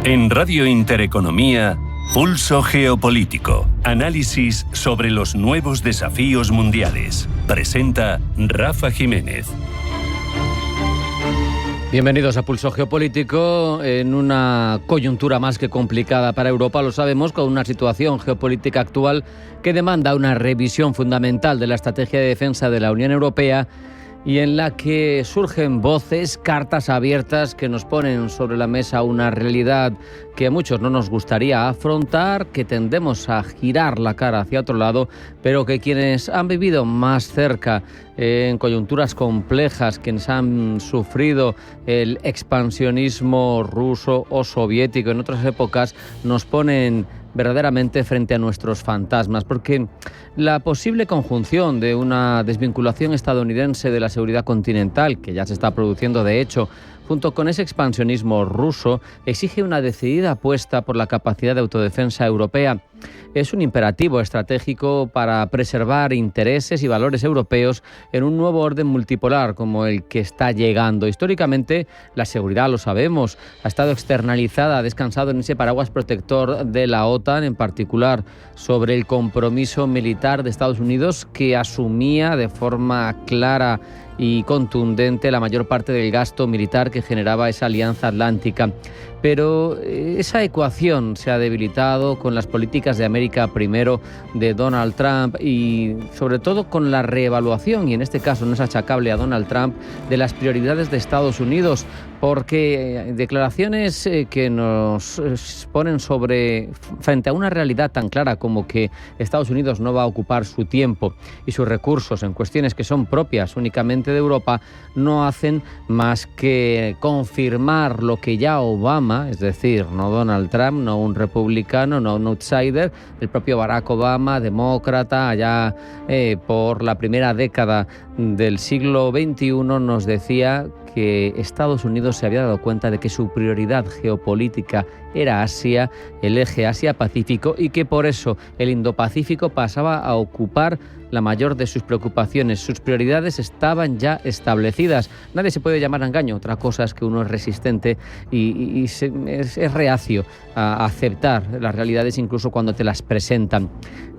En Radio Intereconomía, Pulso Geopolítico. Análisis sobre los nuevos desafíos mundiales. Presenta Rafa Jiménez. Bienvenidos a Pulso Geopolítico. En una coyuntura más que complicada para Europa, lo sabemos, con una situación geopolítica actual que demanda una revisión fundamental de la estrategia de defensa de la Unión Europea y en la que surgen voces, cartas abiertas que nos ponen sobre la mesa una realidad que a muchos no nos gustaría afrontar, que tendemos a girar la cara hacia otro lado, pero que quienes han vivido más cerca en coyunturas complejas, quienes han sufrido el expansionismo ruso o soviético en otras épocas, nos ponen verdaderamente frente a nuestros fantasmas, porque la posible conjunción de una desvinculación estadounidense de la seguridad continental, que ya se está produciendo de hecho, junto con ese expansionismo ruso, exige una decidida apuesta por la capacidad de autodefensa europea. Es un imperativo estratégico para preservar intereses y valores europeos en un nuevo orden multipolar como el que está llegando. Históricamente, la seguridad, lo sabemos, ha estado externalizada, ha descansado en ese paraguas protector de la OTAN, en particular sobre el compromiso militar de Estados Unidos, que asumía de forma clara y contundente la mayor parte del gasto militar que generaba esa alianza atlántica. Pero esa ecuación se ha debilitado con las políticas de América primero de Donald Trump y sobre todo con la reevaluación, y en este caso no es achacable a Donald Trump, de las prioridades de Estados Unidos, porque declaraciones que nos ponen frente a una realidad tan clara como que Estados Unidos no va a ocupar su tiempo y sus recursos en cuestiones que son propias únicamente de Europa, no hacen más que confirmar lo que ya Obama, es decir, no Donald Trump, no un republicano, no un outsider, el propio Barack Obama, demócrata, allá por la primera década del siglo XXI, nos decía que Estados Unidos se había dado cuenta de que su prioridad geopolítica era Asia, el eje Asia-Pacífico, y que por eso el Indo-Pacífico pasaba a ocupar la mayor de sus preocupaciones. Sus prioridades estaban ya establecidas. Nadie se puede llamar a engaño. Otra cosa es que uno es resistente y es reacio a aceptar las realidades incluso cuando te las presentan.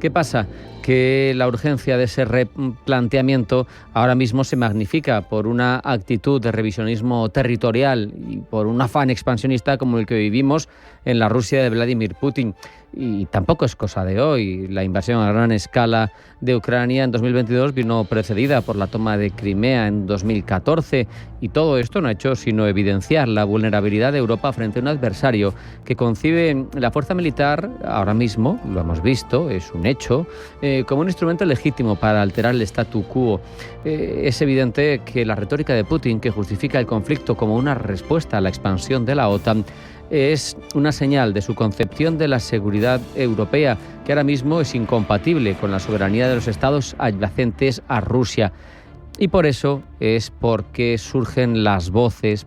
¿Qué pasa? Que la urgencia de ese replanteamiento ahora mismo se magnifica por una actitud de revisionismo territorial y por un afán expansionista como el que vivimos en la Rusia de Vladimir Putin. Y tampoco es cosa de hoy. La invasión a gran escala de Ucrania en 2022 vino precedida por la toma de Crimea en 2014, y todo esto no ha hecho sino evidenciar la vulnerabilidad de Europa frente a un adversario que concibe la fuerza militar, ahora mismo, lo hemos visto, es un hecho, como un instrumento legítimo para alterar el statu quo. Es evidente que la retórica de Putin, que justifica el conflicto como una respuesta a la expansión de la OTAN, es una señal de su concepción de la seguridad europea, que ahora mismo es incompatible con la soberanía de los estados adyacentes a Rusia. Y por eso es por lo que surgen las voces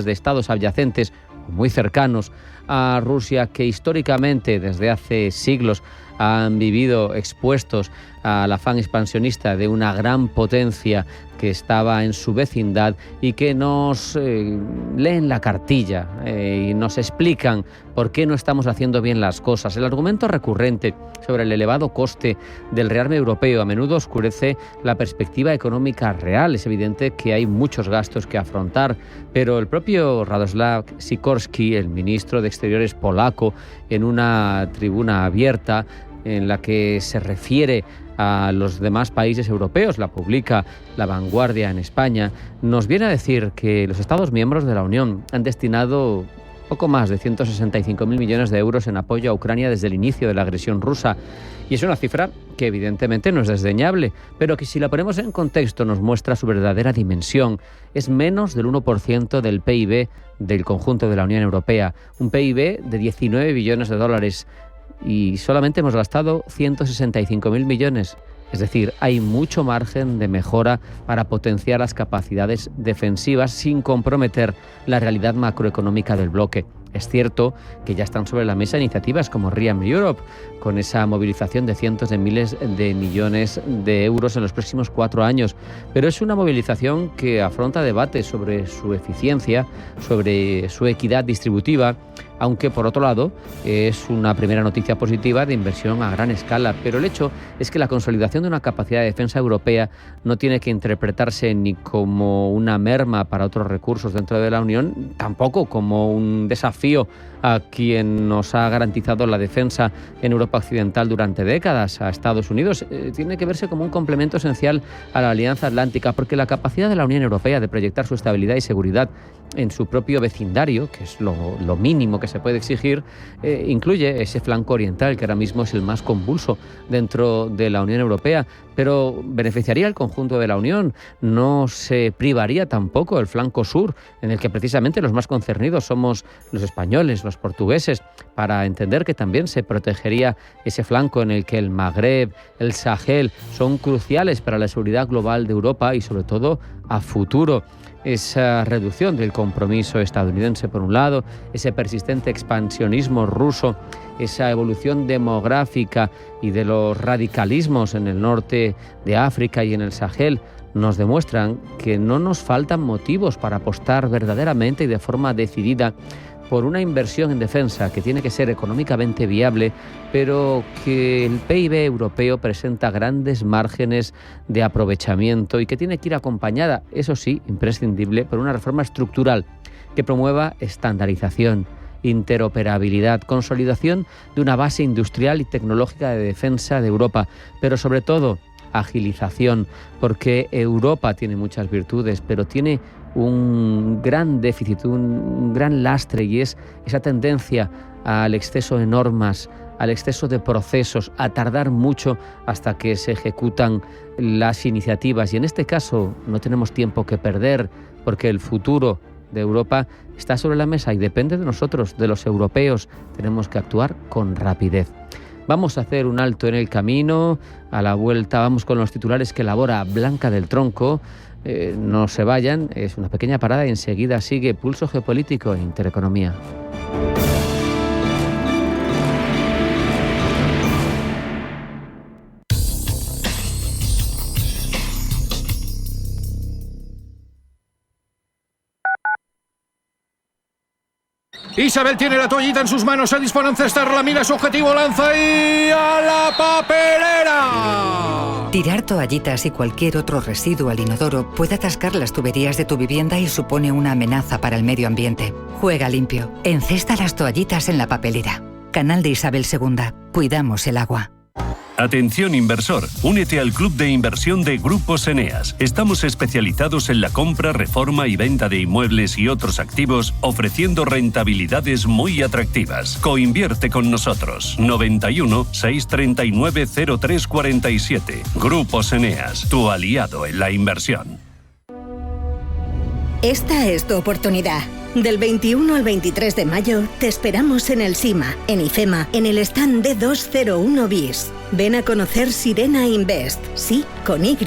de estados adyacentes muy cercanos a Rusia, que históricamente desde hace siglos han vivido expuestos al afán expansionista de una gran potencia que estaba en su vecindad y que nos leen la cartilla y nos explican por qué no estamos haciendo bien las cosas. El argumento recurrente sobre el elevado coste del rearme europeo a menudo oscurece la perspectiva económica real. Es evidente que hay muchos gastos que afrontar, pero el propio Radoslav Sikorski, el ministro de Exteriores polaco, en una tribuna abierta en la que se refiere a los demás países europeos, la publica La Vanguardia en España, nos viene a decir que los Estados miembros de la Unión han destinado poco más de 165.000 millones de euros en apoyo a Ucrania desde el inicio de la agresión rusa. Y es una cifra que evidentemente no es desdeñable, pero que si la ponemos en contexto nos muestra su verdadera dimensión. Es menos del 1% del PIB del conjunto de la Unión Europea, un PIB de 19 billones de dólares. Y solamente hemos gastado 165.000 millones. Es decir, hay mucho margen de mejora para potenciar las capacidades defensivas sin comprometer la realidad macroeconómica del bloque. Es cierto que ya están sobre la mesa iniciativas como ReArm Europe, con esa movilización de cientos de miles de millones de euros en los próximos 4 años, pero es una movilización que afronta debates sobre su eficiencia, sobre su equidad distributiva aunque por otro lado es una primera noticia positiva de inversión a gran escala. Pero el hecho es que la consolidación de una capacidad de defensa europea no tiene que interpretarse ni como una merma para otros recursos dentro de la Unión, tampoco como un desafío a quien nos ha garantizado la defensa en Europa Occidental durante décadas, a Estados Unidos. Tiene que verse como un complemento esencial a la Alianza Atlántica, porque la capacidad de la Unión Europea de proyectar su estabilidad y seguridad en su propio vecindario, que es lo mínimo que se puede exigir, incluye ese flanco oriental, que ahora mismo es el más convulso dentro de la Unión Europea, pero beneficiaría al conjunto de la Unión. No se privaría tampoco el flanco sur, en el que precisamente los más concernidos somos los españoles, los portugueses, para entender que también se protegería ese flanco en el que el Magreb, el Sahel, son cruciales para la seguridad global de Europa y sobre todo a futuro. Esa reducción del compromiso estadounidense por un lado, ese persistente expansionismo ruso, esa evolución demográfica y de los radicalismos en el norte de África y en el Sahel nos demuestran que no nos faltan motivos para apostar verdaderamente y de forma decidida por una inversión en defensa que tiene que ser económicamente viable, pero que el PIB europeo presenta grandes márgenes de aprovechamiento y que tiene que ir acompañada, eso sí, imprescindible, por una reforma estructural que promueva estandarización, interoperabilidad, consolidación de una base industrial y tecnológica de defensa de Europa, pero sobre todo agilización, porque Europa tiene muchas virtudes, pero tiene un gran déficit, un gran lastre, y es esa tendencia al exceso de normas, al exceso de procesos, a tardar mucho hasta que se ejecutan las iniciativas. Y en este caso no tenemos tiempo que perder, porque el futuro de Europa está sobre la mesa y depende de nosotros, de los europeos. Tenemos que actuar con rapidez. Vamos a hacer un alto en el camino. A la vuelta vamos con los titulares que elabora Blanca del Tronco. No se vayan, es una pequeña parada y enseguida sigue Pulso Geopolítico e Intereconomía. Isabel tiene la toallita en sus manos, se dispone a encestarla, mira su objetivo, lanza y ¡a la papelera! Tirar toallitas y cualquier otro residuo al inodoro puede atascar las tuberías de tu vivienda y supone una amenaza para el medio ambiente. Juega limpio. Encesta las toallitas en la papelera. Canal de Isabel II. Cuidamos el agua. Atención inversor, únete al club de inversión de Grupos Eneas. Estamos especializados en la compra, reforma y venta de inmuebles y otros activos, ofreciendo rentabilidades muy atractivas. Coinvierte con nosotros. 91 639 0347. Grupos Eneas, tu aliado en la inversión. Esta es tu oportunidad. Del 21 al 23 de mayo te esperamos en el SIMA, en IFEMA, en el stand D201 BIS. Ven a conocer Sirena Invest, sí, con Y,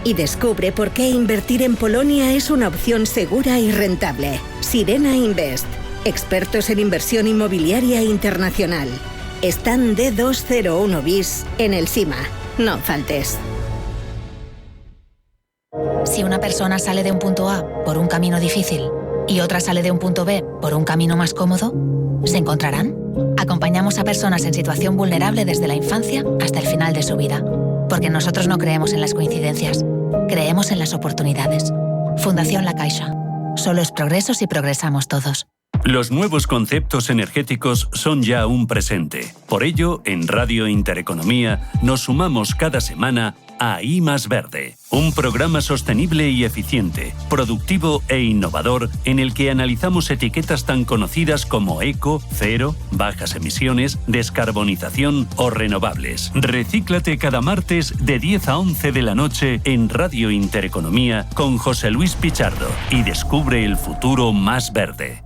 y descubre por qué invertir en Polonia es una opción segura y rentable. Sirena Invest, expertos en inversión inmobiliaria internacional. Stand D201 BIS en el SIMA. No faltes. Si una persona sale de un punto A por un camino difícil y otra sale de un punto B por un camino más cómodo, ¿se encontrarán? Acompañamos a personas en situación vulnerable desde la infancia hasta el final de su vida. Porque nosotros no creemos en las coincidencias, creemos en las oportunidades. Fundación La Caixa. Solo es progreso si progresamos todos. Los nuevos conceptos energéticos son ya un presente. Por ello, en Radio Intereconomía nos sumamos cada semana a I Más Verde, un programa sostenible y eficiente, productivo e innovador en el que analizamos etiquetas tan conocidas como eco, cero, bajas emisiones, descarbonización o renovables. Recíclate cada martes de 10 a 11 de la noche en Radio Intereconomía con José Luis Pichardo y descubre el futuro más verde.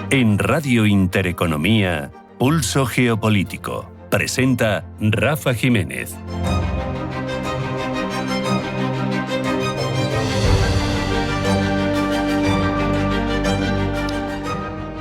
En Radio Intereconomía, Pulso Geopolítico. Presenta Rafa Jiménez.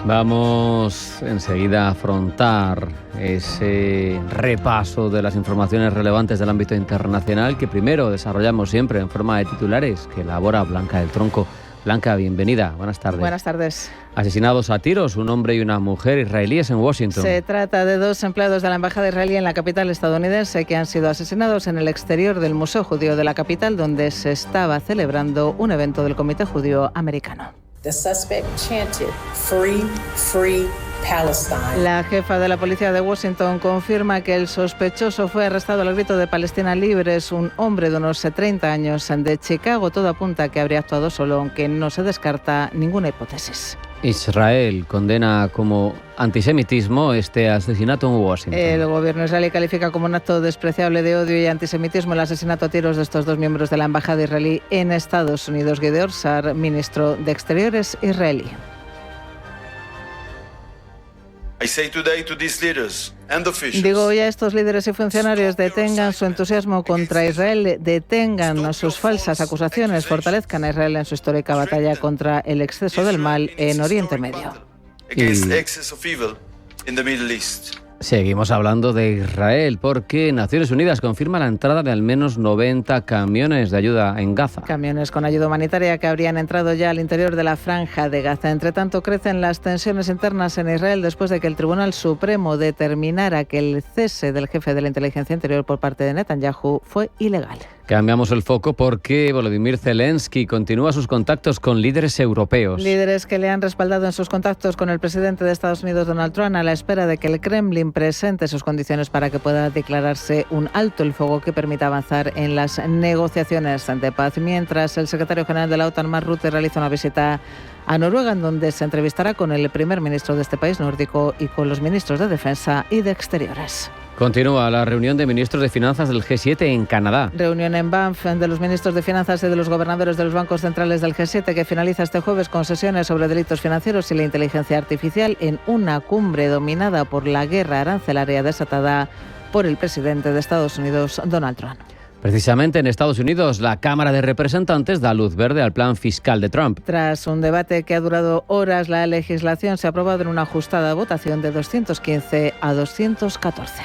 Vamos enseguida a afrontar ese repaso de las informaciones relevantes del ámbito internacional que primero desarrollamos siempre en forma de titulares que elabora Blanca del Tronco. Blanca, bienvenida. Buenas tardes. Buenas tardes. Asesinados a tiros, un hombre y una mujer israelíes en Washington. Se trata de 2 empleados de la embajada israelí en la capital estadounidense que han sido asesinados en el exterior del Museo Judío de la capital, donde se estaba celebrando un evento del Comité Judío Americano. The suspect chanted, "Free, free Palestine". La jefa de la policía de Washington confirma que el sospechoso fue arrestado al grito de Palestina libre. Es un hombre de unos 30 años de Chicago. Todo apunta a que habría actuado solo, aunque no se descarta ninguna hipótesis. Israel condena como antisemitismo este asesinato en Washington. El gobierno israelí califica como un acto despreciable de odio y antisemitismo el asesinato a tiros de estos 2 miembros de la embajada israelí en Estados Unidos. Gideon Sa'ar, ministro de Exteriores israelí. Digo hoy a estos líderes y funcionarios: detengan su entusiasmo contra Israel, detengan sus falsas acusaciones, fortalezcan a Israel en su histórica batalla contra el exceso del mal en Oriente Medio. Seguimos hablando de Israel porque Naciones Unidas confirma la entrada de al menos 90 camiones de ayuda en Gaza. Camiones con ayuda humanitaria que habrían entrado ya al interior de la franja de Gaza. Entre tanto, crecen las tensiones internas en Israel después de que el Tribunal Supremo determinara que el cese del jefe de la inteligencia interior por parte de Netanyahu fue ilegal. Cambiamos el foco porque Volodymyr Zelensky continúa sus contactos con líderes europeos. Líderes que le han respaldado en sus contactos con el presidente de Estados Unidos, Donald Trump, a la espera de que el Kremlin presente sus condiciones para que pueda declararse un alto el fuego que permita avanzar en las negociaciones de paz. Mientras el secretario general de la OTAN, Mark Rutte, realiza una visita a Noruega, en donde se entrevistará con el primer ministro de este país nórdico y con los ministros de Defensa y de Exteriores. Continúa la reunión de ministros de Finanzas del G7 en Canadá. Reunión en Banff de los ministros de Finanzas y de los gobernadores de los bancos centrales del G7 que finaliza este jueves con sesiones sobre delitos financieros y la inteligencia artificial en una cumbre dominada por la guerra arancelaria desatada por el presidente de Estados Unidos, Donald Trump. Precisamente en Estados Unidos, la Cámara de Representantes da luz verde al plan fiscal de Trump. Tras un debate que ha durado horas, la legislación se ha aprobado en una ajustada votación de 215 a 214.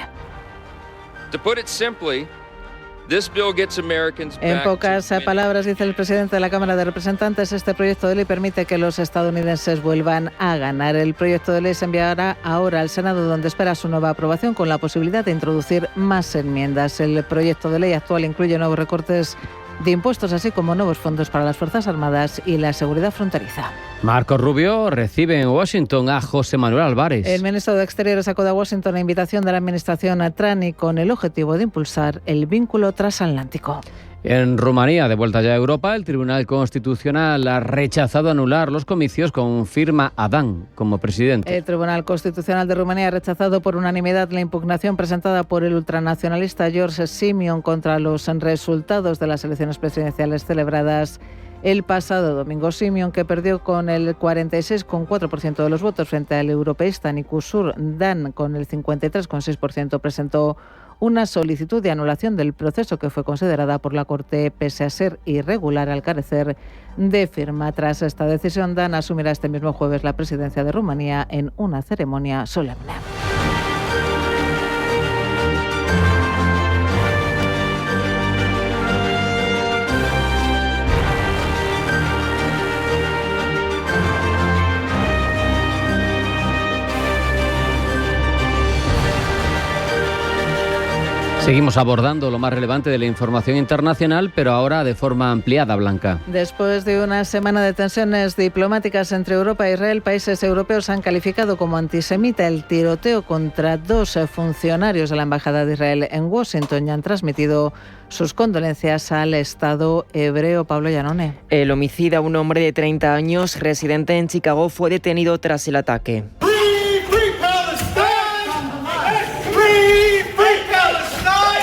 En pocas palabras, dice el presidente de la Cámara de Representantes, este proyecto de ley permite que los estadounidenses vuelvan a ganar. El proyecto de ley se enviará ahora al Senado, donde espera su nueva aprobación con la posibilidad de introducir más enmiendas. El proyecto de ley actual incluye nuevos recortes de impuestos, así como nuevos fondos para las Fuerzas Armadas y la seguridad fronteriza. Marco Rubio recibe en Washington a José Manuel Álvarez. El ministro de Exteriores acude a Washington a invitación de la administración Trani con el objetivo de impulsar el vínculo transatlántico. En Rumanía, de vuelta ya a Europa, el Tribunal Constitucional ha rechazado anular los comicios con Firma Adán como presidente. El Tribunal Constitucional de Rumanía ha rechazado por unanimidad la impugnación presentada por el ultranacionalista George Simion contra los resultados de las elecciones presidenciales celebradas el pasado domingo. Simion, que perdió con el 46,4% de los votos frente al europeísta Nicusur Dan con el 53,6%, presentó una solicitud de anulación del proceso que fue considerada por la Corte, pese a ser irregular, al carecer de firma. Tras esta decisión, Dan asumirá este mismo jueves la presidencia de Rumanía en una ceremonia solemne. Seguimos abordando lo más relevante de la información internacional, pero ahora de forma ampliada, Blanca. Después de una semana de tensiones diplomáticas entre Europa e Israel, países europeos han calificado como antisemita el tiroteo contra 2 funcionarios de la Embajada de Israel en Washington y han transmitido sus condolencias al Estado hebreo. Pablo Llanone. El homicida, un hombre de 30 años, residente en Chicago, fue detenido tras el ataque.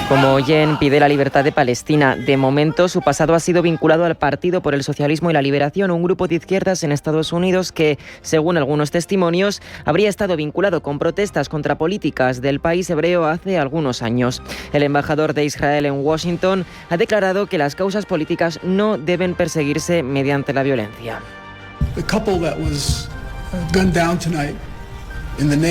Como oyen, pide la libertad de Palestina. De momento, su pasado ha sido vinculado al Partido por el Socialismo y la Liberación, un grupo de izquierdas en Estados Unidos que, según algunos testimonios, habría estado vinculado con protestas contra políticas del país hebreo hace algunos años. El embajador de Israel en Washington ha declarado que las causas políticas no deben perseguirse mediante la violencia.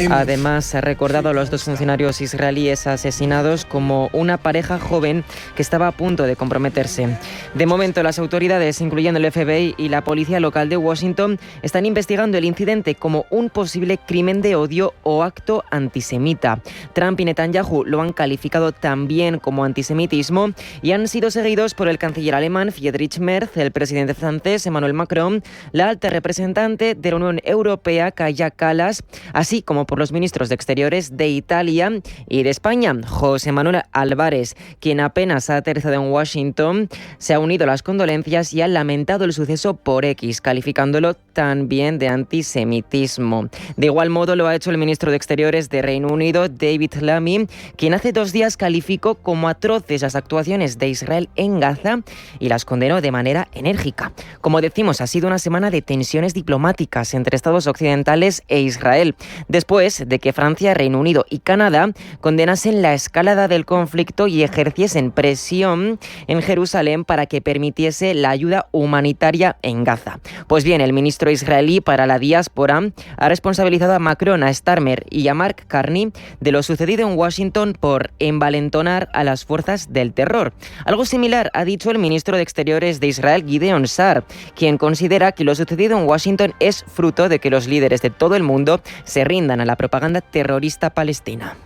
Además, se ha recordado a los 2 funcionarios israelíes asesinados como una pareja joven que estaba a punto de comprometerse. De momento, las autoridades, incluyendo el FBI y la policía local de Washington, están investigando el incidente como un posible crimen de odio o acto antisemita. Trump y Netanyahu lo han calificado también como antisemitismo y han sido seguidos por el canciller alemán Friedrich Merz, el presidente francés Emmanuel Macron, la alta representante de la Unión Europea Kaja Kallas, así como por los ministros de Exteriores de Italia y de España. José Manuel Álvarez, quien apenas ha aterrizado en Washington, se ha unido a las condolencias y ha lamentado el suceso por X, calificándolo también de antisemitismo. De igual modo lo ha hecho el ministro de Exteriores de Reino Unido, David Lammy, quien hace 2 días calificó como atroces las actuaciones de Israel en Gaza y las condenó de manera enérgica. Como decimos, ha sido una semana de tensiones diplomáticas entre Estados occidentales e Israel, después de que Francia, Reino Unido y Canadá condenasen la escalada del conflicto y ejerciesen presión en Jerusalén para que permitiese la ayuda humanitaria en Gaza. Pues bien, el ministro israelí para la diáspora ha responsabilizado a Macron, a Starmer y a Mark Carney de lo sucedido en Washington por envalentonar a las fuerzas del terror. Algo similar ha dicho el ministro de Exteriores de Israel, Gideon Sa'ar, quien considera que lo sucedido en Washington es fruto de que los líderes de todo el mundo se rindan a la propaganda terrorista palestina.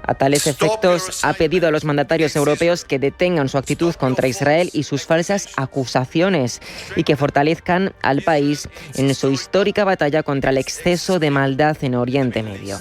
A tales efectos, ha pedido a los mandatarios europeos que detengan su actitud contra Israel y sus falsas acusaciones y que fortalezcan al país en su histórica batalla contra el exceso de maldad en Oriente Medio.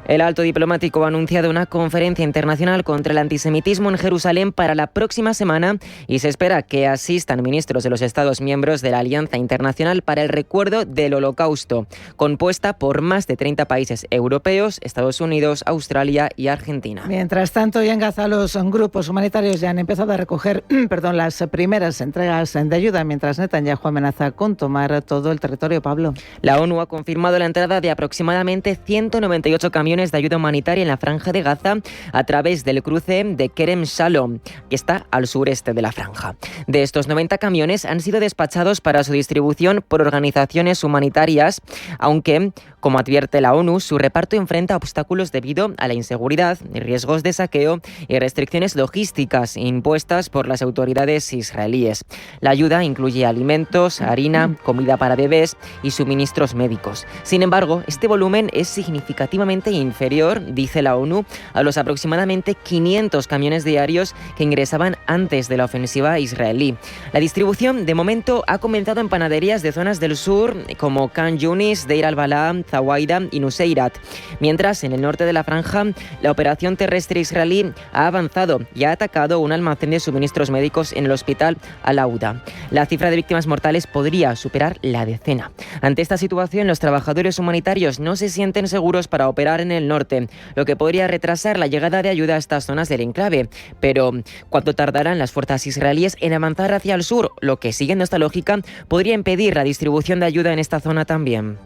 El alto diplomático ha anunciado una conferencia internacional contra el antisemitismo en Jerusalén para la próxima semana y se espera que asistan ministros de los Estados miembros de la Alianza Internacional para el Recuerdo del Holocausto, compuesta por más de 30 países europeos, Estados Unidos, Australia y Argentina. Mientras tanto, y en Gaza, los grupos humanitarios ya han empezado a recoger las primeras entregas de ayuda, mientras Netanyahu amenaza con tomar todo el territorio. Pablo. La ONU ha confirmado la entrada de aproximadamente 198 camiones de ayuda humanitaria en la franja de Gaza a través del cruce de Kerem Shalom, que está al sureste de la franja. De estos 90 camiones han sido despachados para su distribución por organizaciones humanitarias, aunque, como advierte la ONU, su reparto enfrenta obstáculos debido a la inseguridad, riesgos de saqueo y restricciones logísticas impuestas por las autoridades israelíes. La ayuda incluye alimentos, harina, comida para bebés y suministros médicos. Sin embargo, este volumen es significativamente inferior, dice la ONU, a los aproximadamente 500 camiones diarios que ingresaban antes de la ofensiva israelí. La distribución, de momento, ha comenzado en panaderías de zonas del sur como Khan Yunis, Deir al-Balá, Zawaida y Nuseirat, mientras en el norte de la franja la operación terrestre israelí ha avanzado y ha atacado un almacén de suministros médicos en el hospital Al-Auda. La cifra de víctimas mortales podría superar la decena. Ante esta situación, los trabajadores humanitarios no se sienten seguros para operar en el norte, lo que podría retrasar la llegada de ayuda a estas zonas del enclave. Pero, ¿cuánto tardarán las fuerzas israelíes en avanzar hacia el sur? Lo que, siguiendo esta lógica, podría impedir la distribución de ayuda en esta zona también.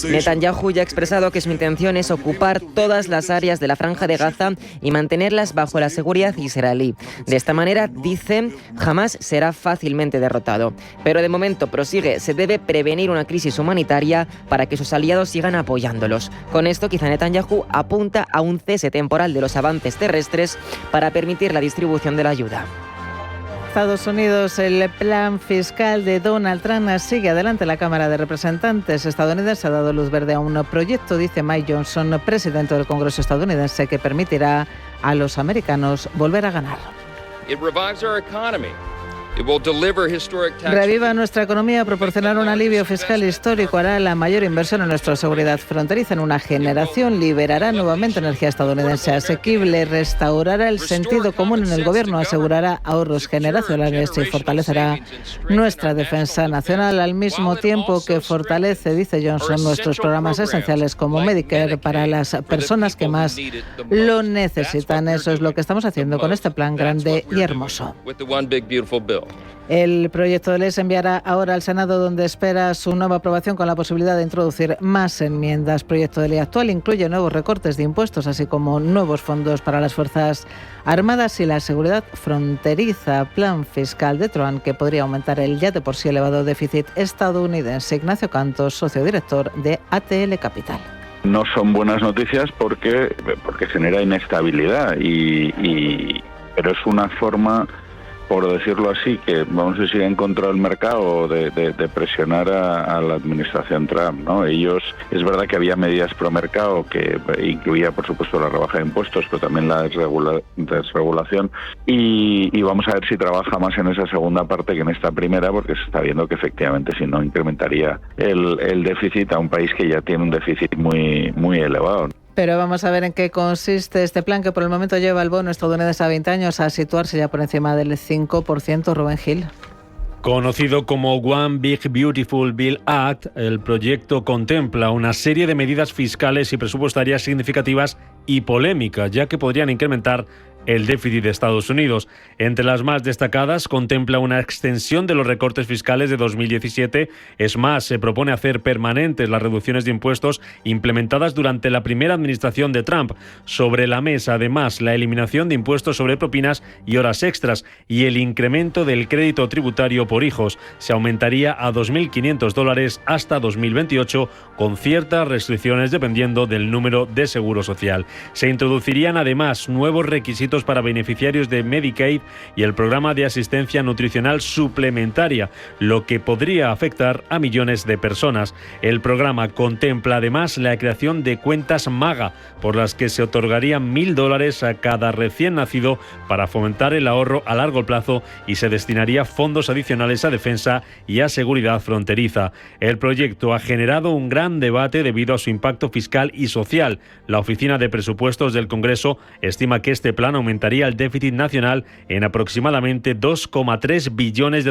Netanyahu ya ha expresado que su intención es ocupar todas las áreas de la franja de Gaza y mantenerlas bajo la seguridad israelí. De esta manera, dice, Hamás será fácilmente derrotado. Pero de momento, prosigue, se debe prevenir una crisis humanitaria para que sus aliados sigan apoyándolos. Con esto, quizá Netanyahu apunta a un cese temporal de los avances terrestres para permitir la distribución de la ayuda. Estados Unidos, el plan fiscal de Donald Trump sigue adelante. La Cámara de Representantes estadounidense ha dado luz verde a un proyecto, dice Mike Johnson, presidente del Congreso estadounidense, que permitirá a los americanos volver a ganar. Reviva nuestra economía, proporcionar un alivio fiscal histórico, hará la mayor inversión en nuestra seguridad fronteriza en una generación, liberará nuevamente energía estadounidense asequible, restaurará el sentido común en el gobierno, asegurará ahorros generacionales y fortalecerá nuestra defensa nacional, al mismo tiempo que fortalece, dice Johnson, nuestros programas esenciales como Medicare para las personas que más lo necesitan. Eso es lo que estamos haciendo con este plan grande y hermoso. El proyecto de ley se enviará ahora al Senado, donde espera su nueva aprobación con la posibilidad de introducir más enmiendas. El proyecto de ley actual incluye nuevos recortes de impuestos, así como nuevos fondos para las Fuerzas Armadas y la seguridad fronteriza. Plan fiscal de Trump que podría aumentar el ya de por sí elevado déficit estadounidense. Ignacio Cantos, socio director de ATL Capital. No son buenas noticias porque genera inestabilidad, pero es una forma, por decirlo así, que vamos a decir en contra del mercado de presionar a la administración Trump, ¿no? Ellos, es verdad que había medidas pro mercado que incluía, por supuesto, la rebaja de impuestos, pero también la desregulación, y vamos a ver si trabaja más en esa segunda parte que en esta primera, porque se está viendo que efectivamente si no incrementaría el déficit a un país que ya tiene un déficit muy, muy elevado. Pero vamos a ver en qué consiste este plan, que por el momento lleva el bono estadounidense a 20 años a situarse ya por encima del 5%. Rubén Gil. Conocido como One Big Beautiful Bill Act, el proyecto contempla una serie de medidas fiscales y presupuestarias significativas y polémicas, ya que podrían incrementar el déficit de Estados Unidos. Entre las más destacadas, contempla una extensión de los recortes fiscales de 2017. Es más, se propone hacer permanentes las reducciones de impuestos implementadas durante la primera administración de Trump. Sobre la mesa, además, la eliminación de impuestos sobre propinas y horas extras y el incremento del crédito tributario por hijos. Se aumentaría a $2.500 hasta 2028, con ciertas restricciones dependiendo del número de seguro social. Se introducirían además nuevos requisitos para beneficiarios de Medicaid y el programa de asistencia nutricional suplementaria, lo que podría afectar a millones de personas. El programa contempla además la creación de cuentas MAGA, por las que se otorgarían $1.000 a cada recién nacido para fomentar el ahorro a largo plazo, y se destinaría fondos adicionales a defensa y a seguridad fronteriza. El proyecto ha generado un gran debate debido a su impacto fiscal y social. La Oficina de Presupuestos del Congreso estima que este plan aumentaría el déficit nacional en aproximadamente $2,3 billones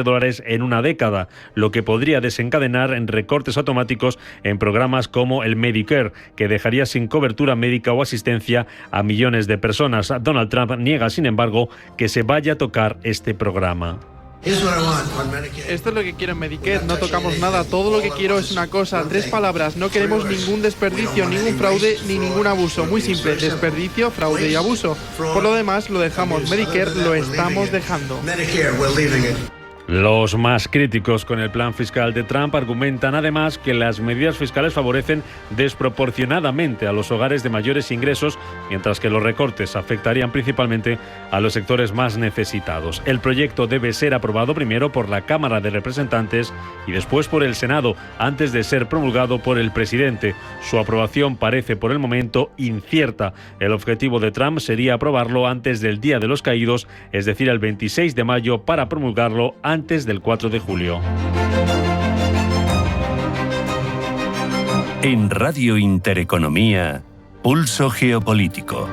en una década, lo que podría desencadenar en recortes automáticos en programas como el Medicare, que dejaría sin cobertura médica o asistencia a millones de personas. Donald Trump niega, sin embargo, que se vaya a tocar este programa. Esto es lo que quiero en Medicare, no tocamos nada, todo lo que quiero es una cosa, 3 palabras, no queremos ningún desperdicio, ningún fraude ni ningún abuso, muy simple, desperdicio, fraude y abuso. Por lo demás lo dejamos, Medicare lo estamos dejando. Los más críticos con el plan fiscal de Trump argumentan además que las medidas fiscales favorecen desproporcionadamente a los hogares de mayores ingresos, mientras que los recortes afectarían principalmente a los sectores más necesitados. El proyecto debe ser aprobado primero por la Cámara de Representantes y después por el Senado, antes de ser promulgado por el presidente. Su aprobación parece por el momento incierta. El objetivo de Trump sería aprobarlo antes del Día de los Caídos, es decir, el 26 de mayo, para promulgarlo antes del 4 de julio. En Radio Intereconomía, Pulso Geopolítico.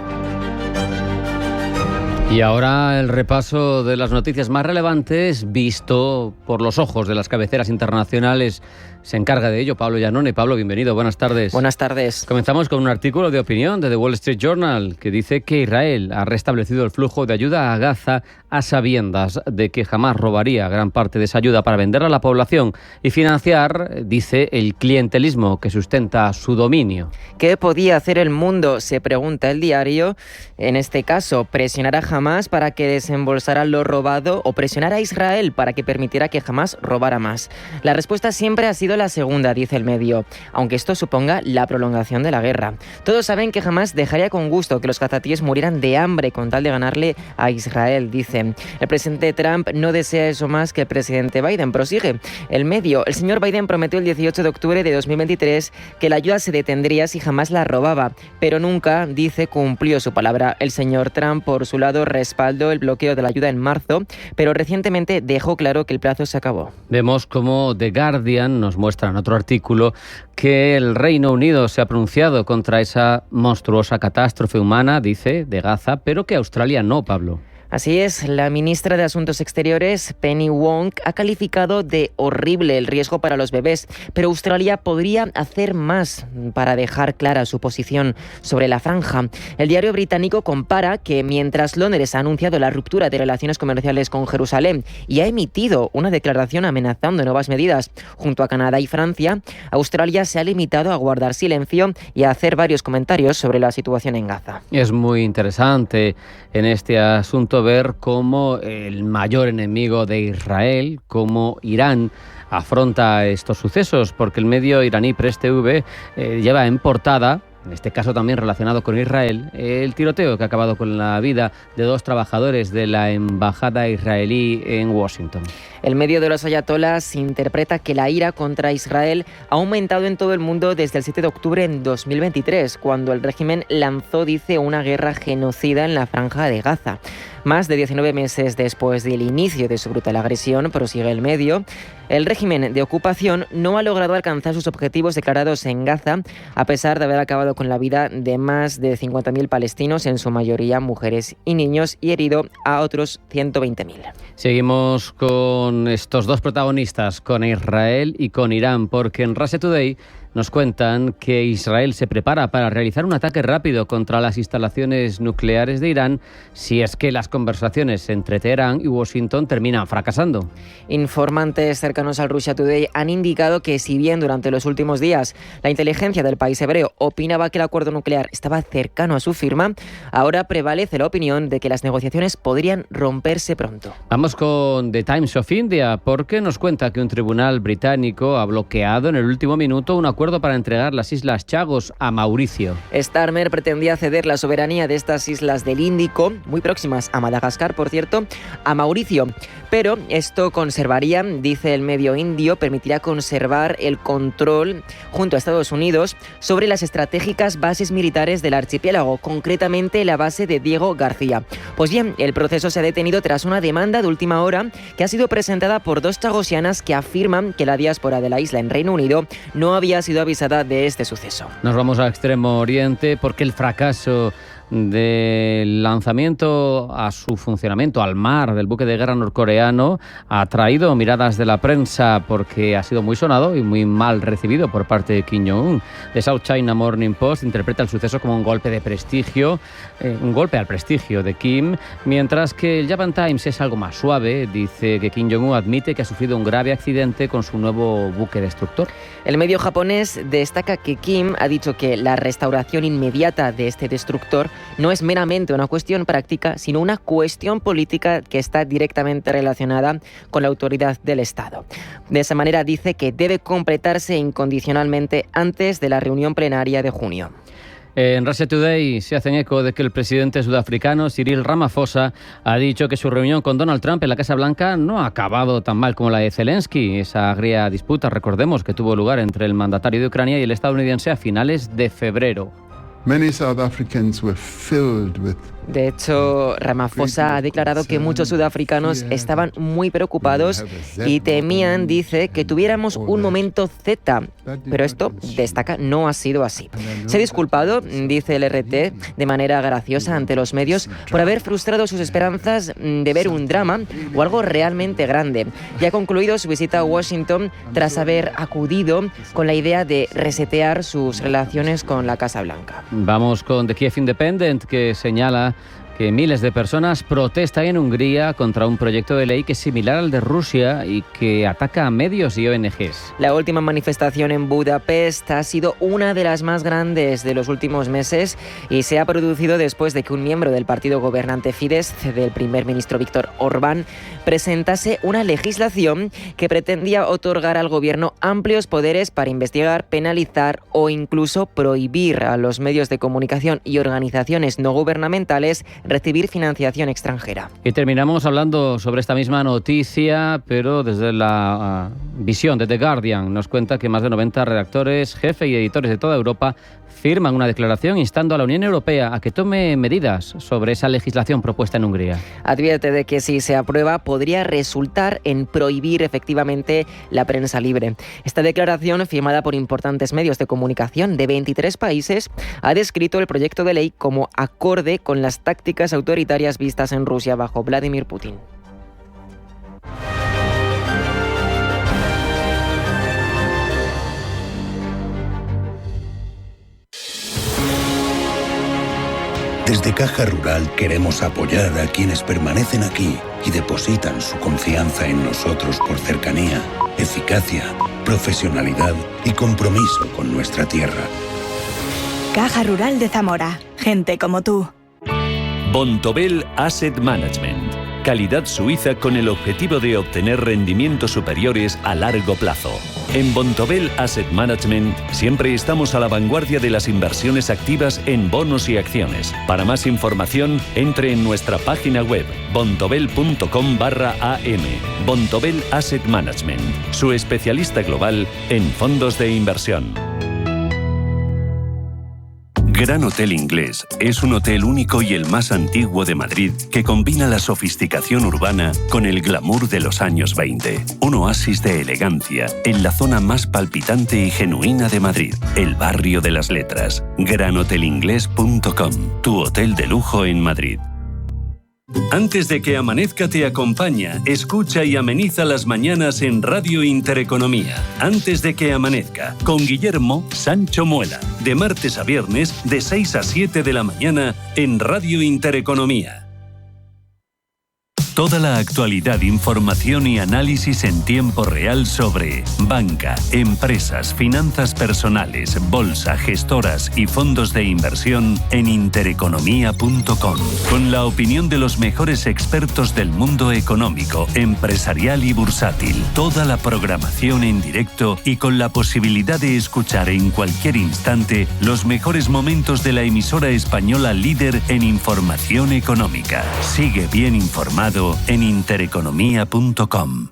Y ahora el repaso de las noticias más relevantes visto por los ojos de las cabeceras internacionales. Se encarga de ello Pablo Iannone. Pablo, bienvenido, buenas tardes. Buenas tardes. Comenzamos con un artículo de opinión de The Wall Street Journal que dice que Israel ha restablecido el flujo de ayuda a Gaza a sabiendas de que Hamás robaría gran parte de esa ayuda para venderla a la población y financiar, dice, el clientelismo que sustenta su dominio. ¿Qué podía hacer el mundo?, se pregunta el diario. En este caso, presionar a Hamás para que desembolsara lo robado o presionar a Israel para que permitiera que Hamás robara más. La respuesta siempre ha sido la segunda, dice el medio, aunque esto suponga la prolongación de la guerra. Todos saben que Hamás dejaría con gusto que los gazatíes murieran de hambre con tal de ganarle a Israel, dice. El presidente Trump no desea eso más que el presidente Biden, prosigue el medio. El señor Biden prometió el 18 de octubre de 2023 que la ayuda se detendría si Hamás la robaba, pero nunca, dice, cumplió su palabra. El señor Trump, por su lado, respaldó el bloqueo de la ayuda en marzo, pero recientemente dejó claro que el plazo se acabó. Vemos como The Guardian nos muestra en otro artículo que el Reino Unido se ha pronunciado contra esa monstruosa catástrofe humana, dice, de Gaza, pero que Australia no, Pablo. Así es, la ministra de Asuntos Exteriores, Penny Wong, ha calificado de horrible el riesgo para los bebés, pero Australia podría hacer más para dejar clara su posición sobre la franja. El diario británico compara que mientras Londres ha anunciado la ruptura de relaciones comerciales con Jerusalén y ha emitido una declaración amenazando nuevas medidas junto a Canadá y Francia, Australia se ha limitado a guardar silencio y a hacer varios comentarios sobre la situación en Gaza. Es muy interesante en este asunto ver cómo el mayor enemigo de Israel, como Irán, afronta estos sucesos, porque el medio iraní Press TV lleva en portada, en este caso también relacionado con Israel, el tiroteo que ha acabado con la vida de 2 trabajadores de la embajada israelí en Washington. El medio de los ayatolás interpreta que la ira contra Israel ha aumentado en todo el mundo desde el 7 de octubre en 2023, cuando el régimen lanzó, dice, una guerra genocida en la franja de Gaza. Más de 19 meses después del inicio de su brutal agresión, prosigue el medio, el régimen de ocupación no ha logrado alcanzar sus objetivos declarados en Gaza, a pesar de haber acabado con la vida de más de 50.000 palestinos, en su mayoría mujeres y niños, y herido a otros 120.000. Seguimos con estos 2 protagonistas, con Israel y con Irán, porque en Russia Today nos cuentan que Israel se prepara para realizar un ataque rápido contra las instalaciones nucleares de Irán si es que las conversaciones entre Teherán y Washington terminan fracasando. Informantes cercanos al Russia Today han indicado que si bien durante los últimos días la inteligencia del país hebreo opinaba que el acuerdo nuclear estaba cercano a su firma, ahora prevalece la opinión de que las negociaciones podrían romperse pronto. Vamos con The Times of India, porque nos cuenta que un tribunal británico ha bloqueado en el último minuto un acuerdo para entregar las Islas Chagos a Mauricio. Starmer pretendía ceder la soberanía de estas islas del Índico, muy próximas a Madagascar, por cierto, a Mauricio. Pero esto conservaría, dice el medio indio, permitirá conservar el control junto a Estados Unidos sobre las estratégicas bases militares del archipiélago, concretamente la base de Diego García. Pues bien, el proceso se ha detenido tras una demanda de última hora que ha sido presentada por 2 chagosianas que afirman que la diáspora de la isla en Reino Unido no había sido avisada de este suceso. Nos vamos al Extremo Oriente porque el fracaso del lanzamiento a su funcionamiento al mar del buque de guerra norcoreano ha traído miradas de la prensa porque ha sido muy sonado y muy mal recibido por parte de Kim Jong-un. The South China Morning Post interpreta el suceso como un golpe de prestigio, un golpe al prestigio de Kim, mientras que el Japan Times es algo más suave. Dice que Kim Jong-un admite que ha sufrido un grave accidente con su nuevo buque destructor. El medio japonés destaca que Kim ha dicho que la restauración inmediata de este destructor no es meramente una cuestión práctica, sino una cuestión política que está directamente relacionada con la autoridad del Estado. De esa manera dice que debe completarse incondicionalmente antes de la reunión plenaria de junio. En Russia Today se hacen eco de que el presidente sudafricano Cyril Ramaphosa ha dicho que su reunión con Donald Trump en la Casa Blanca no ha acabado tan mal como la de Zelensky. Esa agria disputa, recordemos, que tuvo lugar entre el mandatario de Ucrania y el estadounidense a finales de febrero. De hecho, Ramaphosa ha declarado que muchos sudafricanos estaban muy preocupados y temían, dice, que tuviéramos un momento Z. Pero esto, destaca, no ha sido así. Se ha disculpado, dice el RT, de manera graciosa ante los medios por haber frustrado sus esperanzas de ver un drama o algo realmente grande. Y ha concluido su visita a Washington tras haber acudido con la idea de resetear sus relaciones con la Casa Blanca. Vamos con The Kiev Independent, que señala que miles de personas protestan en Hungría contra un proyecto de ley que es similar al de Rusia y que ataca a medios y ONGs. La última manifestación en Budapest ha sido una de las más grandes de los últimos meses y se ha producido después de que un miembro del partido gobernante Fidesz, del primer ministro Viktor Orbán, presentase una legislación que pretendía otorgar al gobierno amplios poderes para investigar, penalizar o incluso prohibir a los medios de comunicación y organizaciones no gubernamentales recibir financiación extranjera. Y terminamos hablando sobre esta misma noticia, pero desde la visión de The Guardian. Nos cuenta que más de 90 redactores, jefes y editores de toda Europa firman una declaración instando a la Unión Europea a que tome medidas sobre esa legislación propuesta en Hungría. Advierte de que si se aprueba podría resultar en prohibir efectivamente la prensa libre. Esta declaración, firmada por importantes medios de comunicación de 23 países, ha descrito el proyecto de ley como acorde con las tácticas prácticas autoritarias vistas en Rusia bajo Vladimir Putin. Desde Caja Rural queremos apoyar a quienes permanecen aquí y depositan su confianza en nosotros por cercanía, eficacia, profesionalidad y compromiso con nuestra tierra. Caja Rural de Zamora. Gente como tú. Bontobel Asset Management. Calidad suiza con el objetivo de obtener rendimientos superiores a largo plazo. En Bontobel Asset Management siempre estamos a la vanguardia de las inversiones activas en bonos y acciones. Para más información, entre en nuestra página web bontobel.com/am. Bontobel Asset Management, su especialista global en fondos de inversión. Gran Hotel Inglés es un hotel único y el más antiguo de Madrid que combina la sofisticación urbana con el glamour de los años 20. Un oasis de elegancia en la zona más palpitante y genuina de Madrid, el barrio de las letras. GranHotelInglés.com, tu hotel de lujo en Madrid. Antes de que amanezca te acompaña, escucha y ameniza las mañanas en Radio Intereconomía. Antes de que amanezca, con Guillermo Sancho Muela, de martes a viernes de 6 a 7 de la mañana en Radio Intereconomía. Toda la actualidad, información y análisis en tiempo real sobre banca, empresas, finanzas personales, bolsa, gestoras y fondos de inversión en intereconomía.com. Con la opinión de los mejores expertos del mundo económico, empresarial y bursátil. Toda la programación en directo y con la posibilidad de escuchar en cualquier instante los mejores momentos de la emisora española líder en información económica. Sigue bien informado en intereconomía.com.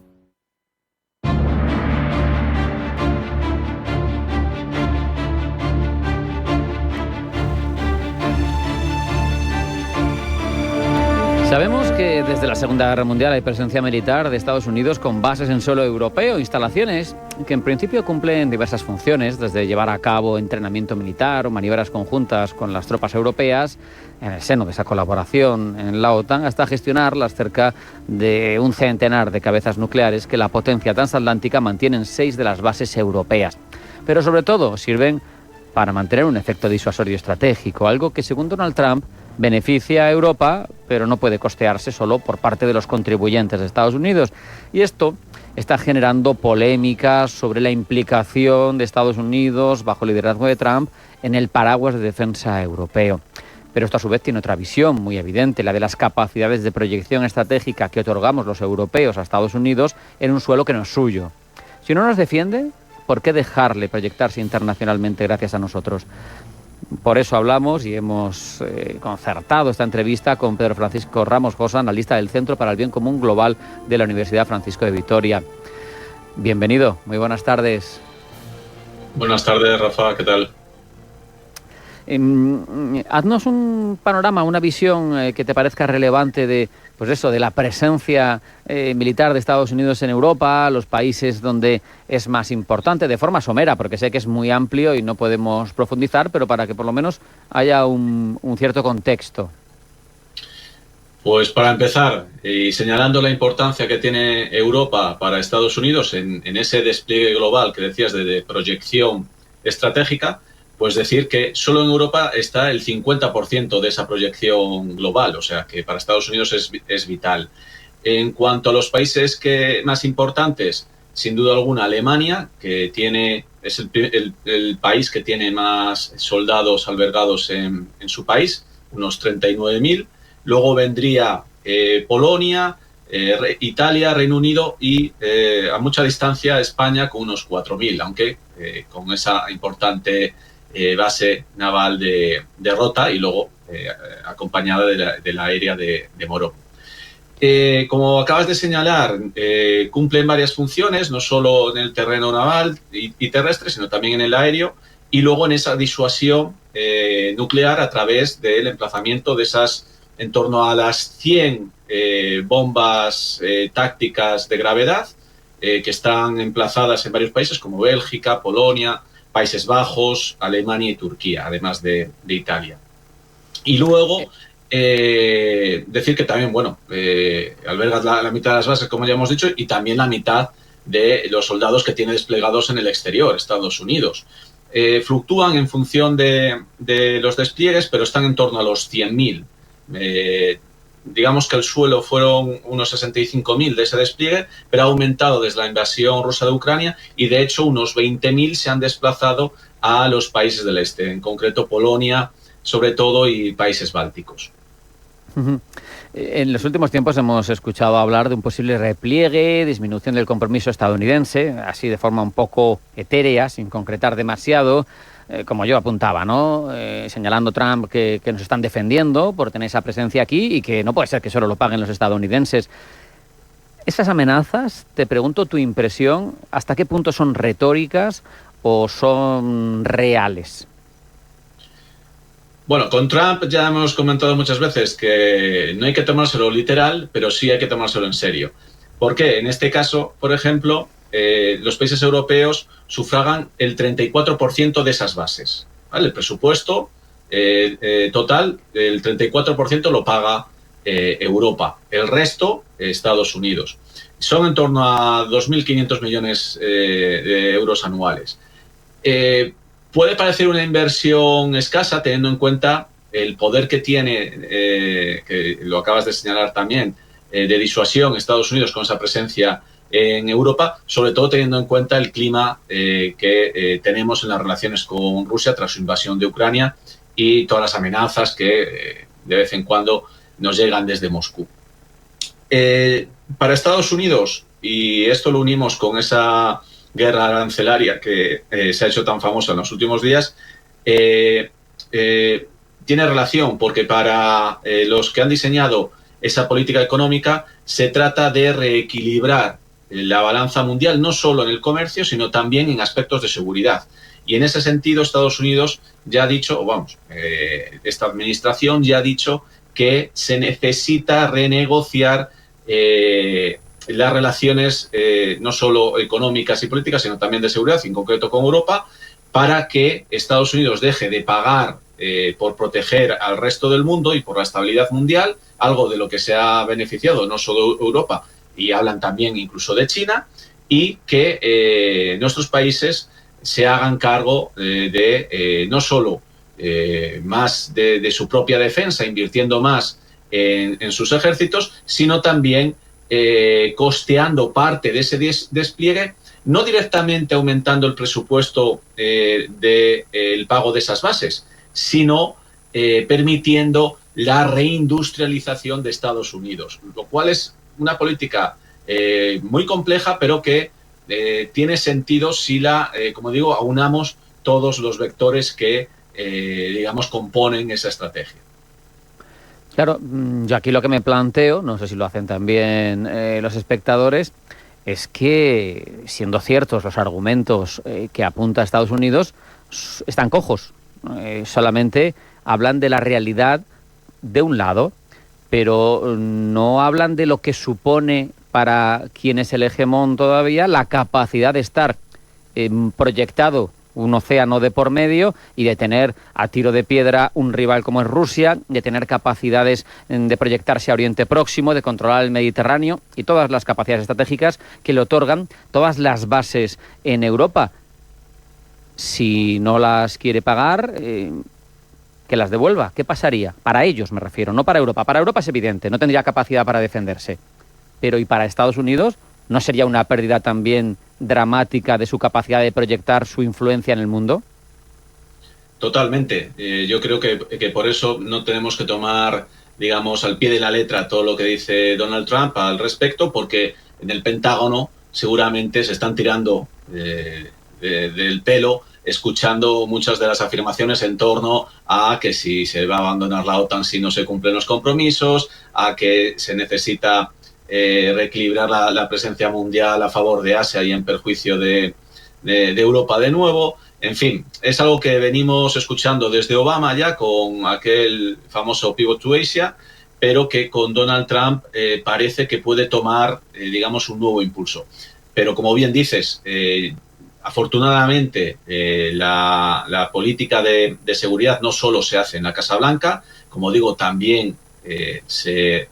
Sabemos que desde la Segunda Guerra Mundial hay presencia militar de Estados Unidos con bases en suelo europeo, instalaciones que en principio cumplen diversas funciones, desde llevar a cabo entrenamiento militar o maniobras conjuntas con las tropas europeas en el seno de esa colaboración en la OTAN, hasta gestionar las cerca de un centenar de cabezas nucleares que la potencia transatlántica mantiene en 6 de las bases europeas. Pero sobre todo sirven para mantener un efecto disuasorio estratégico, algo que según Donald Trump beneficia a Europa, pero no puede costearse solo por parte de los contribuyentes de Estados Unidos. Y esto está generando polémicas sobre la implicación de Estados Unidos, bajo el liderazgo de Trump, en el paraguas de defensa europeo. Pero esto a su vez tiene otra visión muy evidente, la de las capacidades de proyección estratégica que otorgamos los europeos a Estados Unidos en un suelo que no es suyo. Si no nos defiende, ¿por qué dejarle proyectarse internacionalmente gracias a nosotros? Por eso hablamos y hemos concertado esta entrevista con Pedro Francisco Ramos Josa, analista del Centro para el Bien Común Global de la Universidad Francisco de Vitoria. Bienvenido, muy buenas tardes. Buenas tardes, Rafa, ¿qué tal? Haznos un panorama, una visión que te parezca relevante de, pues eso, de la presencia militar de Estados Unidos en Europa, los países donde es más importante, de forma somera, porque sé que es muy amplio y no podemos profundizar, pero para que por lo menos haya un cierto contexto. Pues para empezar, y señalando la importancia que tiene Europa para Estados Unidos en ese despliegue global que decías de proyección estratégica, pues decir que solo en Europa está el 50% de esa proyección global, o sea que para Estados Unidos es vital. En cuanto a los países más importantes, sin duda alguna Alemania, que es el país que tiene más soldados albergados en su país, unos 39.000. Luego vendría Polonia, Italia, Reino Unido y a mucha distancia España con unos 4.000, aunque con esa importante base naval de Rota y luego acompañada de la aérea de Morón. Como acabas de señalar, cumplen varias funciones, no solo en el terreno naval y terrestre, sino también en el aéreo, y luego en esa disuasión nuclear a través del emplazamiento de esas en torno a las 100 bombas tácticas de gravedad que están emplazadas en varios países como Bélgica, Polonia, Países Bajos, Alemania y Turquía, además de Italia. Y luego, decir que también, alberga la mitad de las bases, como ya hemos dicho, y también la mitad de los soldados que tiene desplegados en el exterior, Estados Unidos. Fluctúan en función de los despliegues, pero están en torno a los 100.000. Digamos que el suelo fueron unos 65.000 de ese despliegue, pero ha aumentado desde la invasión rusa de Ucrania y, de hecho, unos 20.000 se han desplazado a los países del este, en concreto Polonia, sobre todo, y países bálticos. En los últimos tiempos hemos escuchado hablar de un posible repliegue, disminución del compromiso estadounidense, así de forma un poco etérea, sin concretar demasiado, como yo apuntaba, ¿no? Señalando Trump que nos están defendiendo por tener esa presencia aquí y que no puede ser que solo lo paguen los estadounidenses. Esas amenazas, te pregunto tu impresión, ¿hasta qué punto son retóricas o son reales? Bueno, con Trump ya hemos comentado muchas veces que no hay que tomárselo literal, pero sí hay que tomárselo en serio. ¿Por qué? En este caso, por ejemplo, los países europeos sufragan el 34% de esas bases, ¿vale? El presupuesto total, el 34% lo paga Europa, el resto Estados Unidos. Son en torno a 2.500 millones de euros anuales. Puede parecer una inversión escasa teniendo en cuenta el poder que tiene, que lo acabas de señalar también, de disuasión Estados Unidos con esa presencia en Europa, sobre todo teniendo en cuenta el clima que tenemos en las relaciones con Rusia tras su invasión de Ucrania y todas las amenazas que de vez en cuando nos llegan desde Moscú. Para Estados Unidos, y esto lo unimos con esa guerra arancelaria que se ha hecho tan famosa en los últimos días, tiene relación porque para los que han diseñado esa política económica se trata de reequilibrar la balanza mundial no solo en el comercio, sino también en aspectos de seguridad. Y en ese sentido Estados Unidos ya ha dicho, esta administración ya ha dicho que se necesita renegociar las relaciones no solo económicas y políticas, sino también de seguridad, en concreto con Europa, para que Estados Unidos deje de pagar por proteger al resto del mundo y por la estabilidad mundial, algo de lo que se ha beneficiado no solo Europa, y hablan también incluso de China, y que nuestros países se hagan cargo de no solo más de su propia defensa, invirtiendo más en sus ejércitos, sino también costeando parte de ese despliegue, no directamente aumentando el presupuesto del pago de esas bases, sino permitiendo la reindustrialización de Estados Unidos, lo cual es una política muy compleja, pero que tiene sentido si como digo, aunamos todos los vectores que, componen esa estrategia. Claro, yo aquí lo que me planteo, no sé si lo hacen también los espectadores, es que, siendo ciertos los argumentos que apunta Estados Unidos, están cojos. Solamente hablan de la realidad de un lado, pero no hablan de lo que supone para quien es el hegemón todavía la capacidad de estar proyectado un océano de por medio y de tener a tiro de piedra un rival como es Rusia, de tener capacidades de proyectarse a Oriente Próximo, de controlar el Mediterráneo y todas las capacidades estratégicas que le otorgan todas las bases en Europa. Si no las quiere pagar, que las devuelva. ¿Qué pasaría? Para ellos me refiero, no para Europa. Para Europa es evidente, no tendría capacidad para defenderse. Pero ¿y para Estados Unidos? ¿No sería una pérdida también dramática de su capacidad de proyectar su influencia en el mundo? Totalmente. Yo creo que por eso no tenemos que tomar, al pie de la letra todo lo que dice Donald Trump al respecto, porque en el Pentágono seguramente se están tirando del pelo escuchando muchas de las afirmaciones en torno a que si se va a abandonar la OTAN si no se cumplen los compromisos, a que se necesita reequilibrar la presencia mundial a favor de Asia y en perjuicio de Europa de nuevo. En fin, es algo que venimos escuchando desde Obama ya con aquel famoso Pivot to Asia, pero que con Donald Trump parece que puede tomar, un nuevo impulso. Pero como bien dices, afortunadamente, la política de seguridad no solo se hace en la Casa Blanca, como digo, también se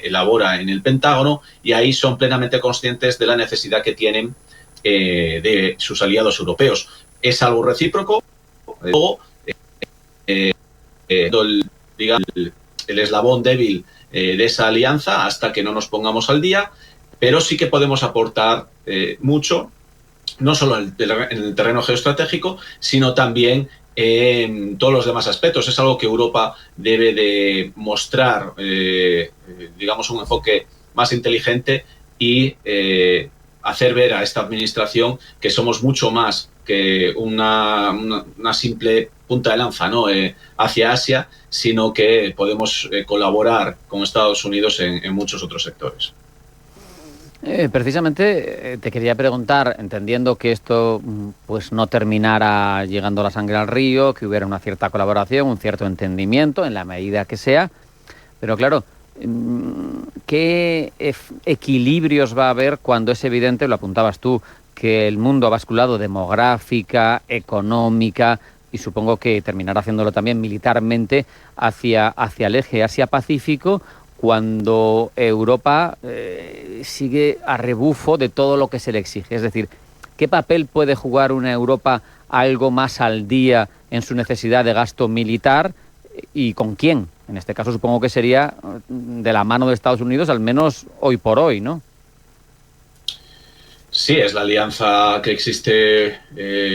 elabora en el Pentágono, y ahí son plenamente conscientes de la necesidad que tienen de sus aliados europeos. Es algo recíproco. Luego, el eslabón débil de esa alianza hasta que no nos pongamos al día, pero sí que podemos aportar mucho, no solo en el terreno geoestratégico, sino también en todos los demás aspectos. Es algo que Europa debe de mostrar, digamos, un enfoque más inteligente y hacer ver a esta administración que somos mucho más que una simple punta de lanza, ¿no? Hacia Asia, sino que podemos colaborar con Estados Unidos en muchos otros sectores. Precisamente te quería preguntar, entendiendo que esto pues no terminara llegando la sangre al río, que hubiera una cierta colaboración, un cierto entendimiento en la medida que sea, pero claro, ¿qué equilibrios va a haber cuando es evidente, lo apuntabas tú, que el mundo ha basculado demográfica, económica y supongo que terminará haciéndolo también militarmente hacia el eje Asia-Pacífico, cuando Europa sigue a rebufo de todo lo que se le exige? Es decir, ¿qué papel puede jugar una Europa algo más al día en su necesidad de gasto militar y con quién? En este caso supongo que sería de la mano de Estados Unidos, al menos hoy por hoy, ¿no? Sí, es la alianza que existe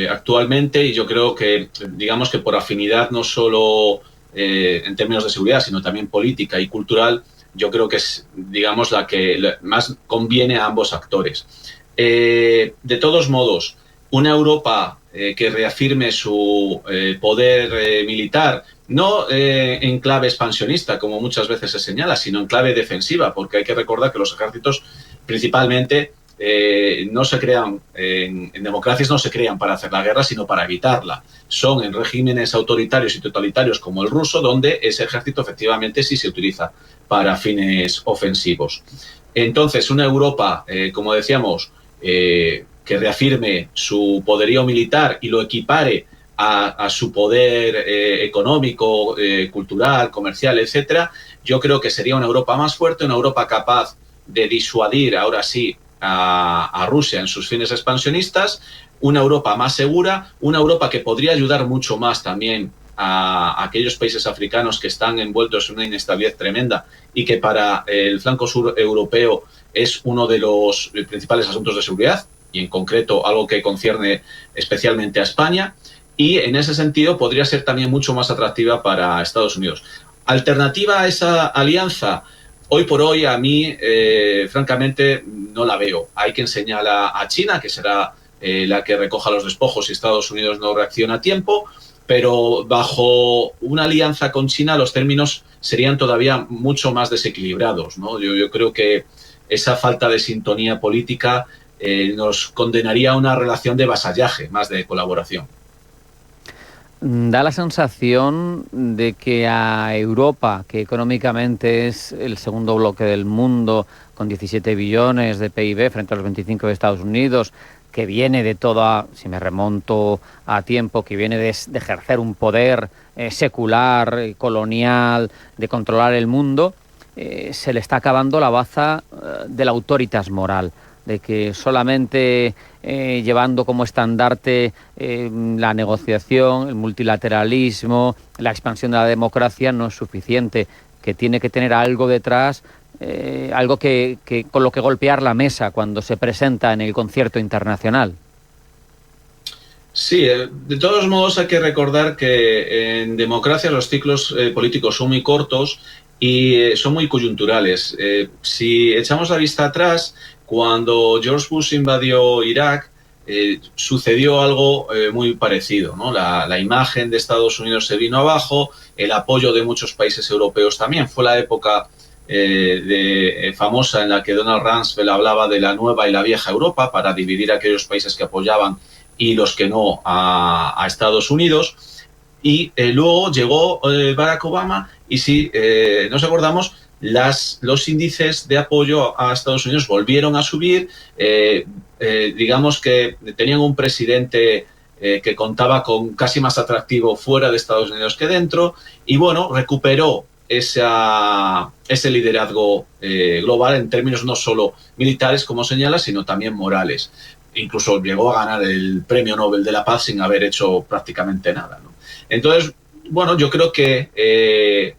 actualmente, y yo creo que, digamos que por afinidad no solo en términos de seguridad, sino también política y cultural, yo creo que es, digamos, la que más conviene a ambos actores. De todos modos, una Europa que reafirme su poder militar, no en clave expansionista, como muchas veces se señala, sino en clave defensiva, porque hay que recordar que los ejércitos principalmente no se crean, en democracias no se crean para hacer la guerra, sino para evitarla. Son en regímenes autoritarios y totalitarios como el ruso, donde ese ejército efectivamente sí se utiliza para fines ofensivos. Entonces, una Europa, como decíamos, que reafirme su poderío militar y lo equipare a su poder económico, cultural, comercial, etcétera, yo creo que sería una Europa más fuerte, una Europa capaz de disuadir, ahora sí, a Rusia en sus fines expansionistas, una Europa más segura, una Europa que podría ayudar mucho más también a aquellos países africanos que están envueltos en una inestabilidad tremenda y que para el flanco sur europeo es uno de los principales asuntos de seguridad, y en concreto algo que concierne especialmente a España, y en ese sentido podría ser también mucho más atractiva para Estados Unidos. Alternativa a esa alianza, hoy por hoy a mí, francamente, no la veo. Hay quien señala a China, que será la que recoja los despojos si Estados Unidos no reacciona a tiempo, pero bajo una alianza con China los términos serían todavía mucho más desequilibrados, ¿no? Yo creo que esa falta de sintonía política nos condenaría a una relación de vasallaje, más de colaboración. Da la sensación de que a Europa, que económicamente es el segundo bloque del mundo, con 17 billones de PIB frente a los 25 de Estados Unidos, que viene de toda, si me remonto a tiempo, que viene de ejercer un poder secular, colonial, de controlar el mundo, se le está acabando la baza del autoritas moral, de que solamente llevando como estandarte la negociación, el multilateralismo, la expansión de la democracia no es suficiente, que tiene que tener algo detrás, algo que con lo que golpear la mesa cuando se presenta en el concierto internacional. Sí, de todos modos hay que recordar que en democracia los ciclos políticos son muy cortos y son muy coyunturales. Si echamos la vista atrás, cuando George Bush invadió Irak, sucedió algo muy parecido, ¿no? La imagen de Estados Unidos se vino abajo, el apoyo de muchos países europeos también. Fue la época famosa en la que Donald Rumsfeld hablaba de la nueva y la vieja Europa para dividir a aquellos países que apoyaban y los que no a Estados Unidos. Y luego llegó Barack Obama y si nos acordamos, los índices de apoyo a Estados Unidos volvieron a subir. Digamos que tenían un presidente que contaba con casi más atractivo fuera de Estados Unidos que dentro, y bueno, recuperó ese liderazgo global en términos no solo militares, como señala, sino también morales. Incluso llegó a ganar el Premio Nobel de la Paz sin haber hecho prácticamente nada, ¿no? Entonces, bueno, yo creo que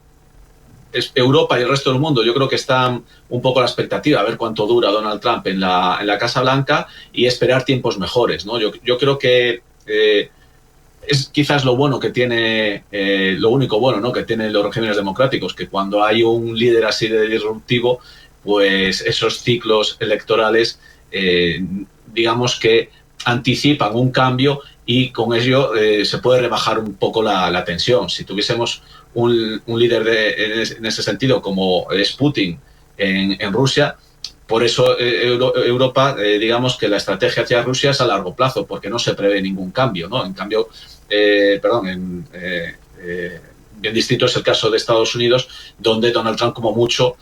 Europa y el resto del mundo, yo creo que están un poco a la expectativa a ver cuánto dura Donald Trump en la Casa Blanca y esperar tiempos mejores, ¿no? Yo creo que es quizás lo bueno que tiene, lo único bueno, ¿no?, que tienen los regímenes democráticos, que cuando hay un líder así de disruptivo, pues esos ciclos electorales, digamos que anticipan un cambio y con ello se puede rebajar un poco la tensión. Si tuviésemos un líder en ese sentido como es Putin en Rusia, por eso Europa, digamos que la estrategia hacia Rusia es a largo plazo, porque no se prevé ningún cambio, ¿no? En cambio, bien distinto es el caso de Estados Unidos, donde Donald Trump como mucho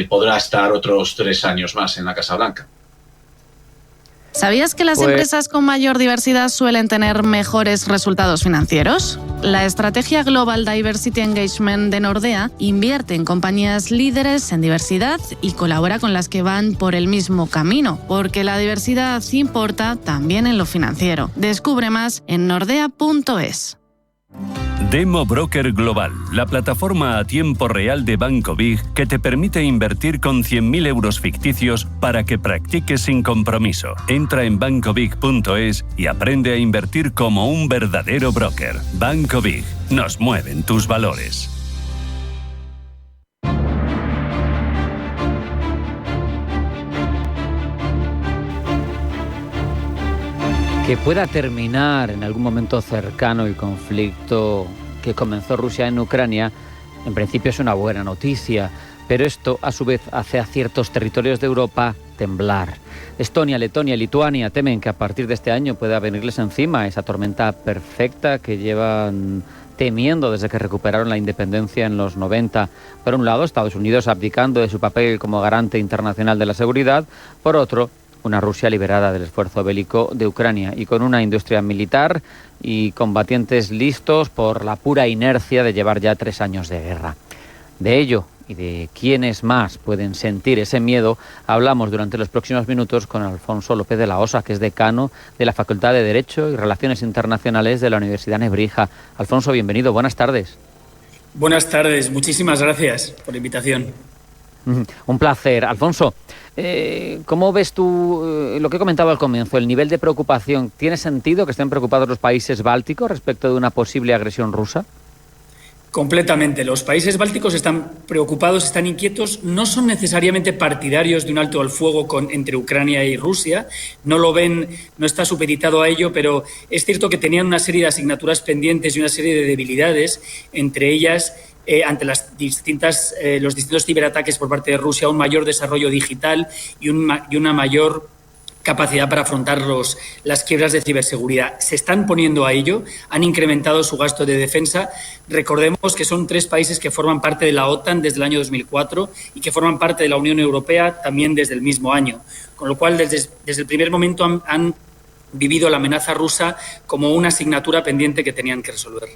podrá estar otros 3 años más en la Casa Blanca. ¿Sabías que las empresas con mayor diversidad suelen tener mejores resultados financieros? La estrategia Global Diversity Engagement de Nordea invierte en compañías líderes en diversidad y colabora con las que van por el mismo camino, porque la diversidad importa también en lo financiero. Descubre más en nordea.es. Demo Broker Global, la plataforma a tiempo real de Banco Big que te permite invertir con 100.000 euros ficticios para que practiques sin compromiso. Entra en bancobig.es y aprende a invertir como un verdadero broker. Banco Big, nos mueven tus valores. Que pueda terminar en algún momento cercano el conflicto que comenzó Rusia en Ucrania, en principio es una buena noticia, pero esto a su vez hace a ciertos territorios de Europa temblar. Estonia, Letonia y Lituania temen que a partir de este año pueda venirles encima esa tormenta perfecta que llevan temiendo desde que recuperaron la independencia en los 90. Por un lado, Estados Unidos abdicando de su papel como garante internacional de la seguridad, por otro, una Rusia liberada del esfuerzo bélico de Ucrania y con una industria militar y combatientes listos por la pura inercia de llevar ya 3 años de guerra. De ello y de quiénes más pueden sentir ese miedo hablamos durante los próximos minutos con Alfonso López de la Osa, que es decano de la Facultad de Derecho y Relaciones Internacionales de la Universidad Nebrija. Alfonso, bienvenido, buenas tardes. Buenas tardes, muchísimas gracias por la invitación. Un placer. Alfonso, ¿cómo ves tú lo que comentaba al comienzo, el nivel de preocupación? ¿Tiene sentido que estén preocupados los países bálticos respecto de una posible agresión rusa? Completamente. Los países bálticos están preocupados, están inquietos, no son necesariamente partidarios de un alto al fuego entre Ucrania y Rusia, no lo ven, no está supeditado a ello, pero es cierto que tenían una serie de asignaturas pendientes y una serie de debilidades, entre ellas ante los distintos ciberataques por parte de Rusia, un mayor desarrollo digital y una mayor capacidad para afrontar las quiebras de ciberseguridad. Se están poniendo a ello, han incrementado su gasto de defensa. Recordemos que son 3 países que forman parte de la OTAN desde el año 2004 y que forman parte de la Unión Europea también desde el mismo año. Con lo cual, desde el primer momento han vivido la amenaza rusa como una asignatura pendiente que tenían que resolver.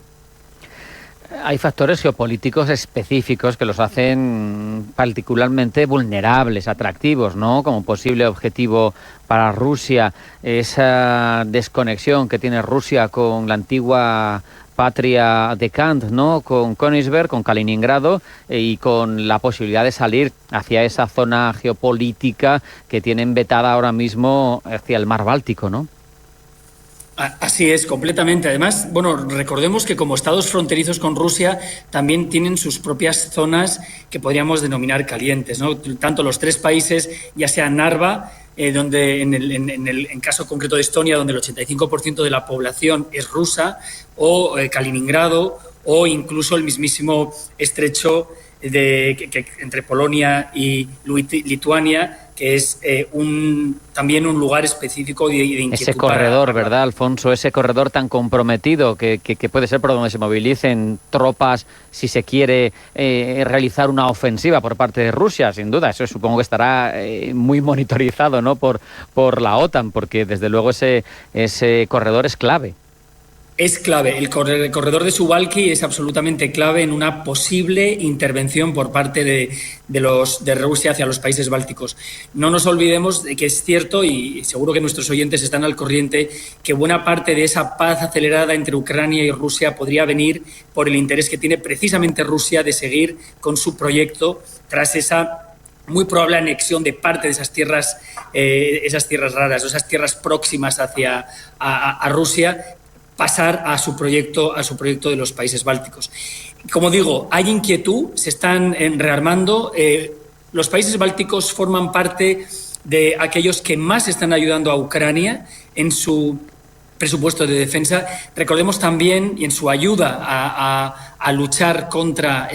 Hay factores geopolíticos específicos que los hacen particularmente vulnerables, atractivos, ¿no? Como posible objetivo para Rusia, esa desconexión que tiene Rusia con la antigua patria de Kant, ¿no? Con Königsberg, con Kaliningrado y con la posibilidad de salir hacia esa zona geopolítica que tienen vetada ahora mismo hacia el mar Báltico, ¿no? Así es, completamente. Además, recordemos que como estados fronterizos con Rusia también tienen sus propias zonas que podríamos denominar calientes, ¿no? Tanto los 3 países, ya sea Narva, donde en caso concreto de Estonia, donde el 85% de la población es rusa, o Kaliningrado, o incluso el mismísimo estrecho entre Polonia y Lituania, que es también un lugar específico de inquietud. Ese corredor, ¿verdad, Alfonso? Ese corredor tan comprometido que puede ser por donde se movilicen tropas si se quiere realizar una ofensiva por parte de Rusia, sin duda. Eso supongo que estará muy monitorizado, ¿no?, por la OTAN, porque desde luego ese corredor es clave. Es clave. El corredor de Suwałki es absolutamente clave en una posible intervención por parte de Rusia hacia los países bálticos. No nos olvidemos de que es cierto, y seguro que nuestros oyentes están al corriente, que buena parte de esa paz acelerada entre Ucrania y Rusia podría venir por el interés que tiene precisamente Rusia de seguir con su proyecto tras esa muy probable anexión de parte de esas tierras raras, esas tierras próximas a Rusia, pasar a su proyecto de los países bálticos. Como digo, hay inquietud, se están rearmando. Los países bálticos forman parte de aquellos que más están ayudando a Ucrania en su presupuesto de defensa. Recordemos también, y en su ayuda a luchar contra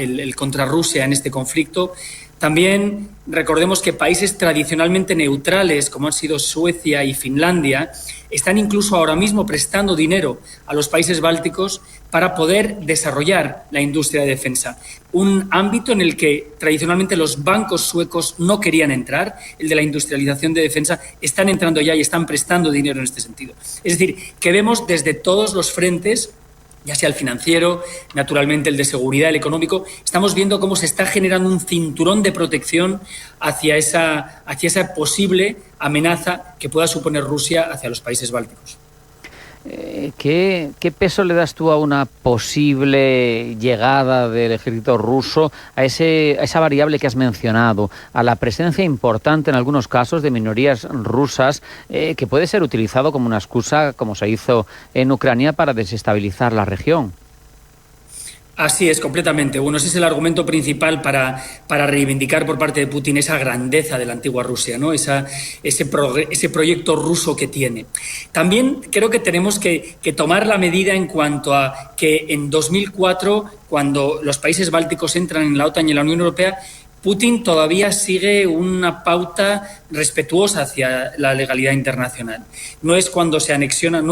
Rusia en este conflicto, también recordemos que países tradicionalmente neutrales, como han sido Suecia y Finlandia, están incluso ahora mismo prestando dinero a los países bálticos para poder desarrollar la industria de defensa. Un ámbito en el que tradicionalmente los bancos suecos no querían entrar, el de la industrialización de defensa, están entrando ya y están prestando dinero en este sentido. Es decir, que vemos desde todos los frentes, ya sea el financiero, naturalmente el de seguridad, el económico, estamos viendo cómo se está generando un cinturón de protección hacia esa posible amenaza que pueda suponer Rusia hacia los países bálticos. ¿Qué peso le das tú a una posible llegada del ejército ruso, a esa variable que has mencionado, a la presencia importante en algunos casos de minorías rusas, que puede ser utilizado como una excusa, como se hizo en Ucrania, para desestabilizar la región? Así es, completamente. Bueno, ese es el argumento principal para reivindicar por parte de Putin esa grandeza de la antigua Rusia, ¿no? Ese proyecto ruso que tiene. También creo que tenemos que tomar la medida en cuanto a que en 2004, cuando los países bálticos entran en la OTAN y en la Unión Europea, Putin todavía sigue una pauta respetuosa hacia la legalidad internacional. No es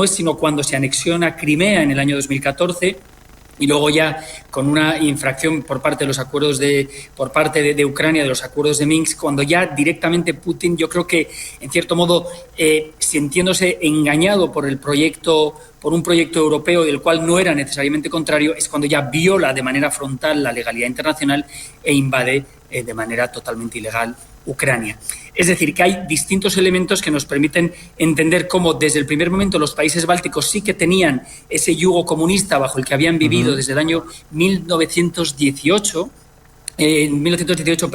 sino cuando se anexiona Crimea en el año 2014, y luego ya con una infracción por parte de los acuerdos por parte de Ucrania, de los acuerdos de Minsk, cuando ya directamente Putin, yo creo que en cierto modo sintiéndose engañado por un proyecto europeo del cual no era necesariamente contrario, es cuando ya viola de manera frontal la legalidad internacional e invade de manera totalmente ilegal Ucrania. Es decir, que hay distintos elementos que nos permiten entender cómo desde el primer momento los países bálticos sí que tenían ese yugo comunista bajo el que habían vivido desde el año 1918. En 1918,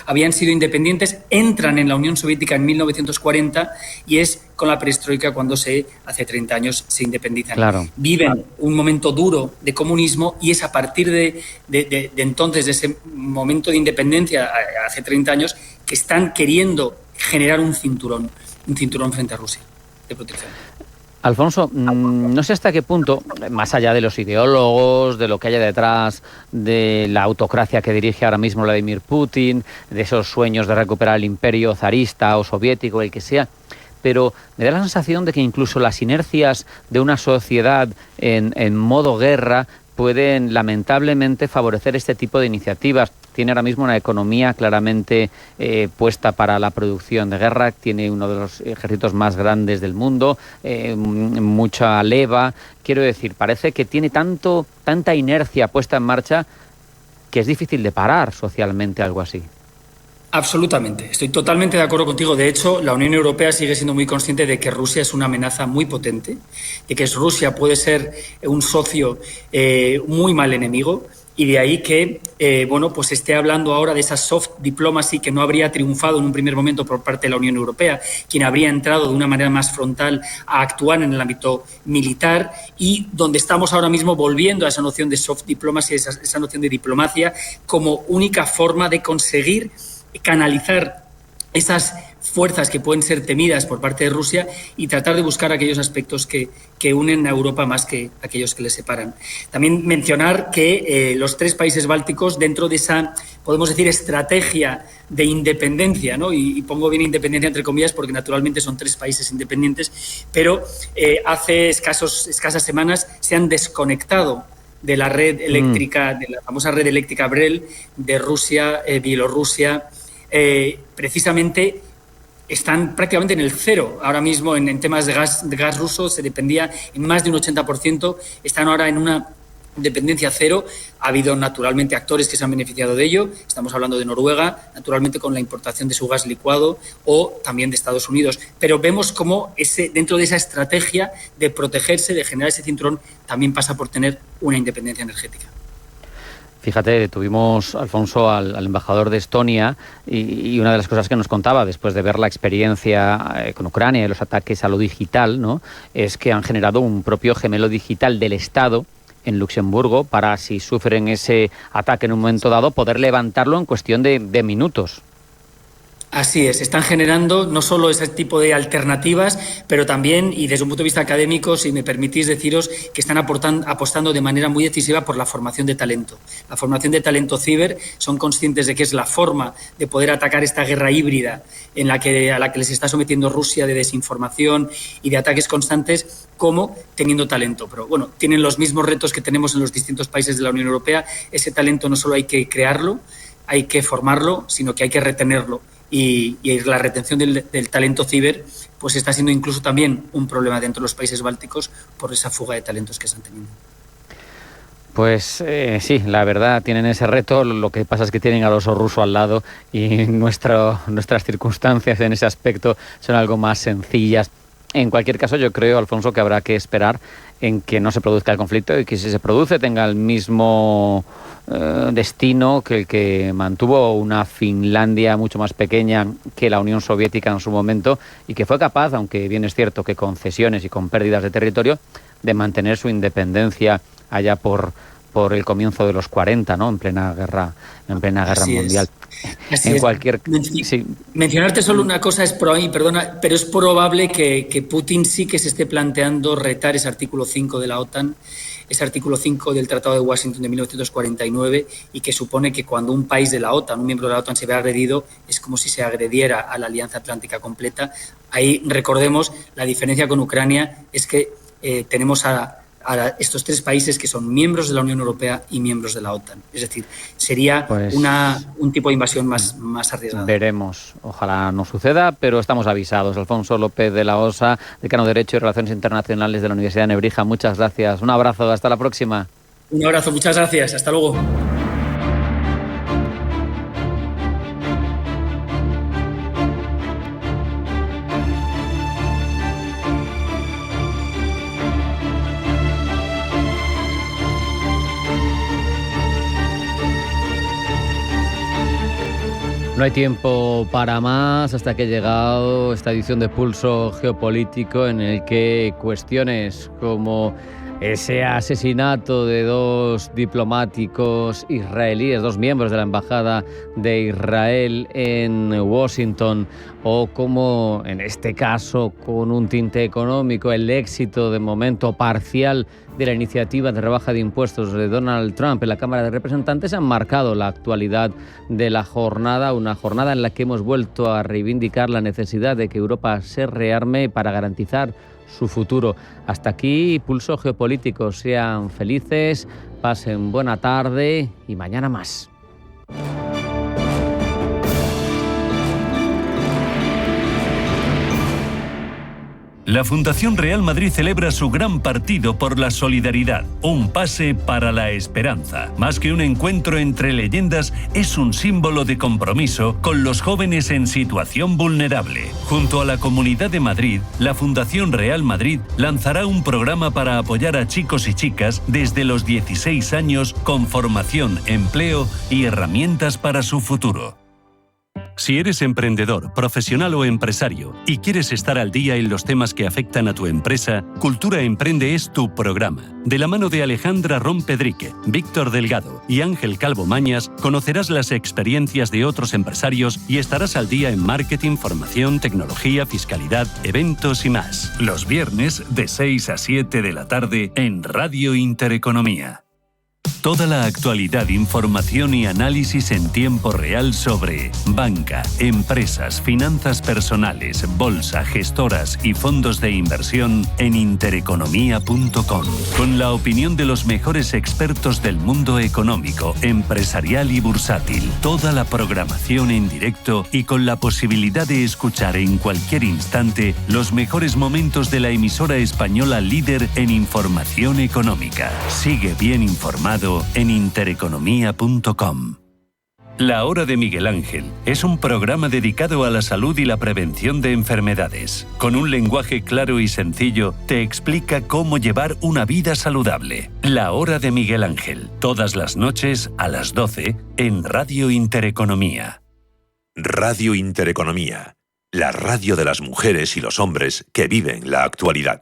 habían sido independientes, entran en la Unión Soviética en 1940 y es con la perestroika cuando hace 30 años se independizan. Claro. Viven un momento duro de comunismo y es a partir de entonces, de ese momento de independencia, hace 30 años, que están queriendo generar un cinturón frente a Rusia de protección. Alfonso, no sé hasta qué punto, más allá de los ideólogos, de lo que haya detrás de la autocracia que dirige ahora mismo Vladimir Putin, de esos sueños de recuperar el imperio zarista o soviético, el que sea, pero me da la sensación de que incluso las inercias de una sociedad en modo guerra pueden lamentablemente favorecer este tipo de iniciativas. Tiene ahora mismo una economía claramente puesta para la producción de guerra, tiene uno de los ejércitos más grandes del mundo, mucha leva. Quiero decir, parece que tiene tanta inercia puesta en marcha que es difícil de parar socialmente algo así. Absolutamente, estoy totalmente de acuerdo contigo. De hecho, la Unión Europea sigue siendo muy consciente de que Rusia es una amenaza muy potente, de que Rusia puede ser un socio muy mal enemigo, y de ahí que pues esté hablando ahora de esa soft diplomacy que no habría triunfado en un primer momento por parte de la Unión Europea, quien habría entrado de una manera más frontal a actuar en el ámbito militar, y donde estamos ahora mismo volviendo a esa noción de soft diplomacy, esa noción de diplomacia como única forma de conseguir canalizar esas fuerzas que pueden ser temidas por parte de Rusia y tratar de buscar aquellos aspectos que unen a Europa más que aquellos que les separan. También mencionar que los 3 países bálticos, dentro de esa, podemos decir, estrategia de independencia, ¿no? Y pongo bien independencia entre comillas porque naturalmente son 3 países independientes, pero hace escasas semanas se han desconectado de la red eléctrica, de la famosa red eléctrica Brel de Rusia, Bielorrusia, precisamente están prácticamente en el cero. Ahora mismo en temas de gas ruso se dependía en más de un 80%, están ahora en una dependencia cero. Ha habido naturalmente actores que se han beneficiado de ello, estamos hablando de Noruega, naturalmente con la importación de su gas licuado, o también de Estados Unidos, pero vemos cómo dentro de esa estrategia de protegerse, de generar ese cinturón, también pasa por tener una independencia energética. Fíjate, tuvimos, Alfonso, al embajador de Estonia y una de las cosas que nos contaba después de ver la experiencia con Ucrania y los ataques a lo digital, ¿no?, es que han generado un propio gemelo digital del Estado en Luxemburgo para, si sufren ese ataque en un momento dado, poder levantarlo en cuestión de minutos. Así es, están generando no solo ese tipo de alternativas, pero también, y desde un punto de vista académico, si me permitís deciros, que están apostando de manera muy decisiva por la formación de talento. La formación de talento ciber, son conscientes de que es la forma de poder atacar esta guerra híbrida a la que les está sometiendo Rusia, de desinformación y de ataques constantes, como teniendo talento. Pero bueno, tienen los mismos retos que tenemos en los distintos países de la Unión Europea. Ese talento no solo hay que crearlo, hay que formarlo, sino que hay que retenerlo. Y la retención del talento ciber pues está siendo incluso también un problema dentro de los países bálticos por esa fuga de talentos que están teniendo. Pues sí, la verdad, tienen ese reto. Lo que pasa es que tienen al oso ruso al lado y nuestras circunstancias en ese aspecto son algo más sencillas. En cualquier caso, yo creo, Alfonso, que habrá que esperar en que no se produzca el conflicto y que, si se produce, tenga el mismo destino que el que mantuvo una Finlandia mucho más pequeña que la Unión Soviética en su momento, y que fue capaz, aunque bien es cierto que con cesiones y con pérdidas de territorio, de mantener su independencia allá por el comienzo de los 40, ¿no?, en plena guerra mundial. Mencionarte solo una cosa, pero es probable que Putin sí que se esté planteando retar ese artículo 5 de la OTAN, ese artículo 5 del Tratado de Washington de 1949, y que supone que cuando un país de la OTAN, un miembro de la OTAN, se ve agredido, es como si se agrediera a la Alianza Atlántica completa. Ahí, recordemos, la diferencia con Ucrania es que tenemos a estos 3 países que son miembros de la Unión Europea y miembros de la OTAN. Es decir, sería un tipo de invasión más arriesgada. Veremos. Ojalá no suceda, pero estamos avisados. Alfonso López de la Osa, decano de Derecho y Relaciones Internacionales de la Universidad de Nebrija, muchas gracias. Un abrazo, hasta la próxima. Un abrazo, muchas gracias. Hasta luego. No hay tiempo para más hasta que ha llegado esta edición de Pulso Geopolítico, en el que cuestiones como ese asesinato de 2 diplomáticos israelíes, 2 miembros de la Embajada de Israel en Washington, o como en este caso, con un tinte económico, el éxito de momento parcial de la iniciativa de rebaja de impuestos de Donald Trump en la Cámara de Representantes, han marcado la actualidad de la jornada, una jornada en la que hemos vuelto a reivindicar la necesidad de que Europa se rearme para garantizar su futuro. Hasta aquí, Pulso Geopolítico. Sean felices, pasen buena tarde y mañana más. La Fundación Real Madrid celebra su gran partido por la solidaridad, un pase para la esperanza. Más que un encuentro entre leyendas, es un símbolo de compromiso con los jóvenes en situación vulnerable. Junto a la Comunidad de Madrid, la Fundación Real Madrid lanzará un programa para apoyar a chicos y chicas desde los 16 años con formación, empleo y herramientas para su futuro. Si eres emprendedor, profesional o empresario y quieres estar al día en los temas que afectan a tu empresa, Cultura Emprende es tu programa. De la mano de Alejandra Rompedrique, Víctor Delgado y Ángel Calvo Mañas, conocerás las experiencias de otros empresarios y estarás al día en marketing, formación, tecnología, fiscalidad, eventos y más. Los viernes de 6 a 7 de la tarde en Radio Intereconomía. Toda la actualidad, información y análisis en tiempo real sobre banca, empresas, finanzas personales, bolsa, gestoras y fondos de inversión en intereconomía.com. Con la opinión de los mejores expertos del mundo económico, empresarial y bursátil. Toda la programación en directo y con la posibilidad de escuchar en cualquier instante los mejores momentos de la emisora española líder en información económica. Sigue bien informado en intereconomía.com. La Hora de Miguel Ángel es un programa dedicado a la salud y la prevención de enfermedades. Con un lenguaje claro y sencillo, te explica cómo llevar una vida saludable. La Hora de Miguel Ángel, todas las noches a las 12 en Radio Intereconomía. Radio Intereconomía, la radio de las mujeres y los hombres que viven la actualidad.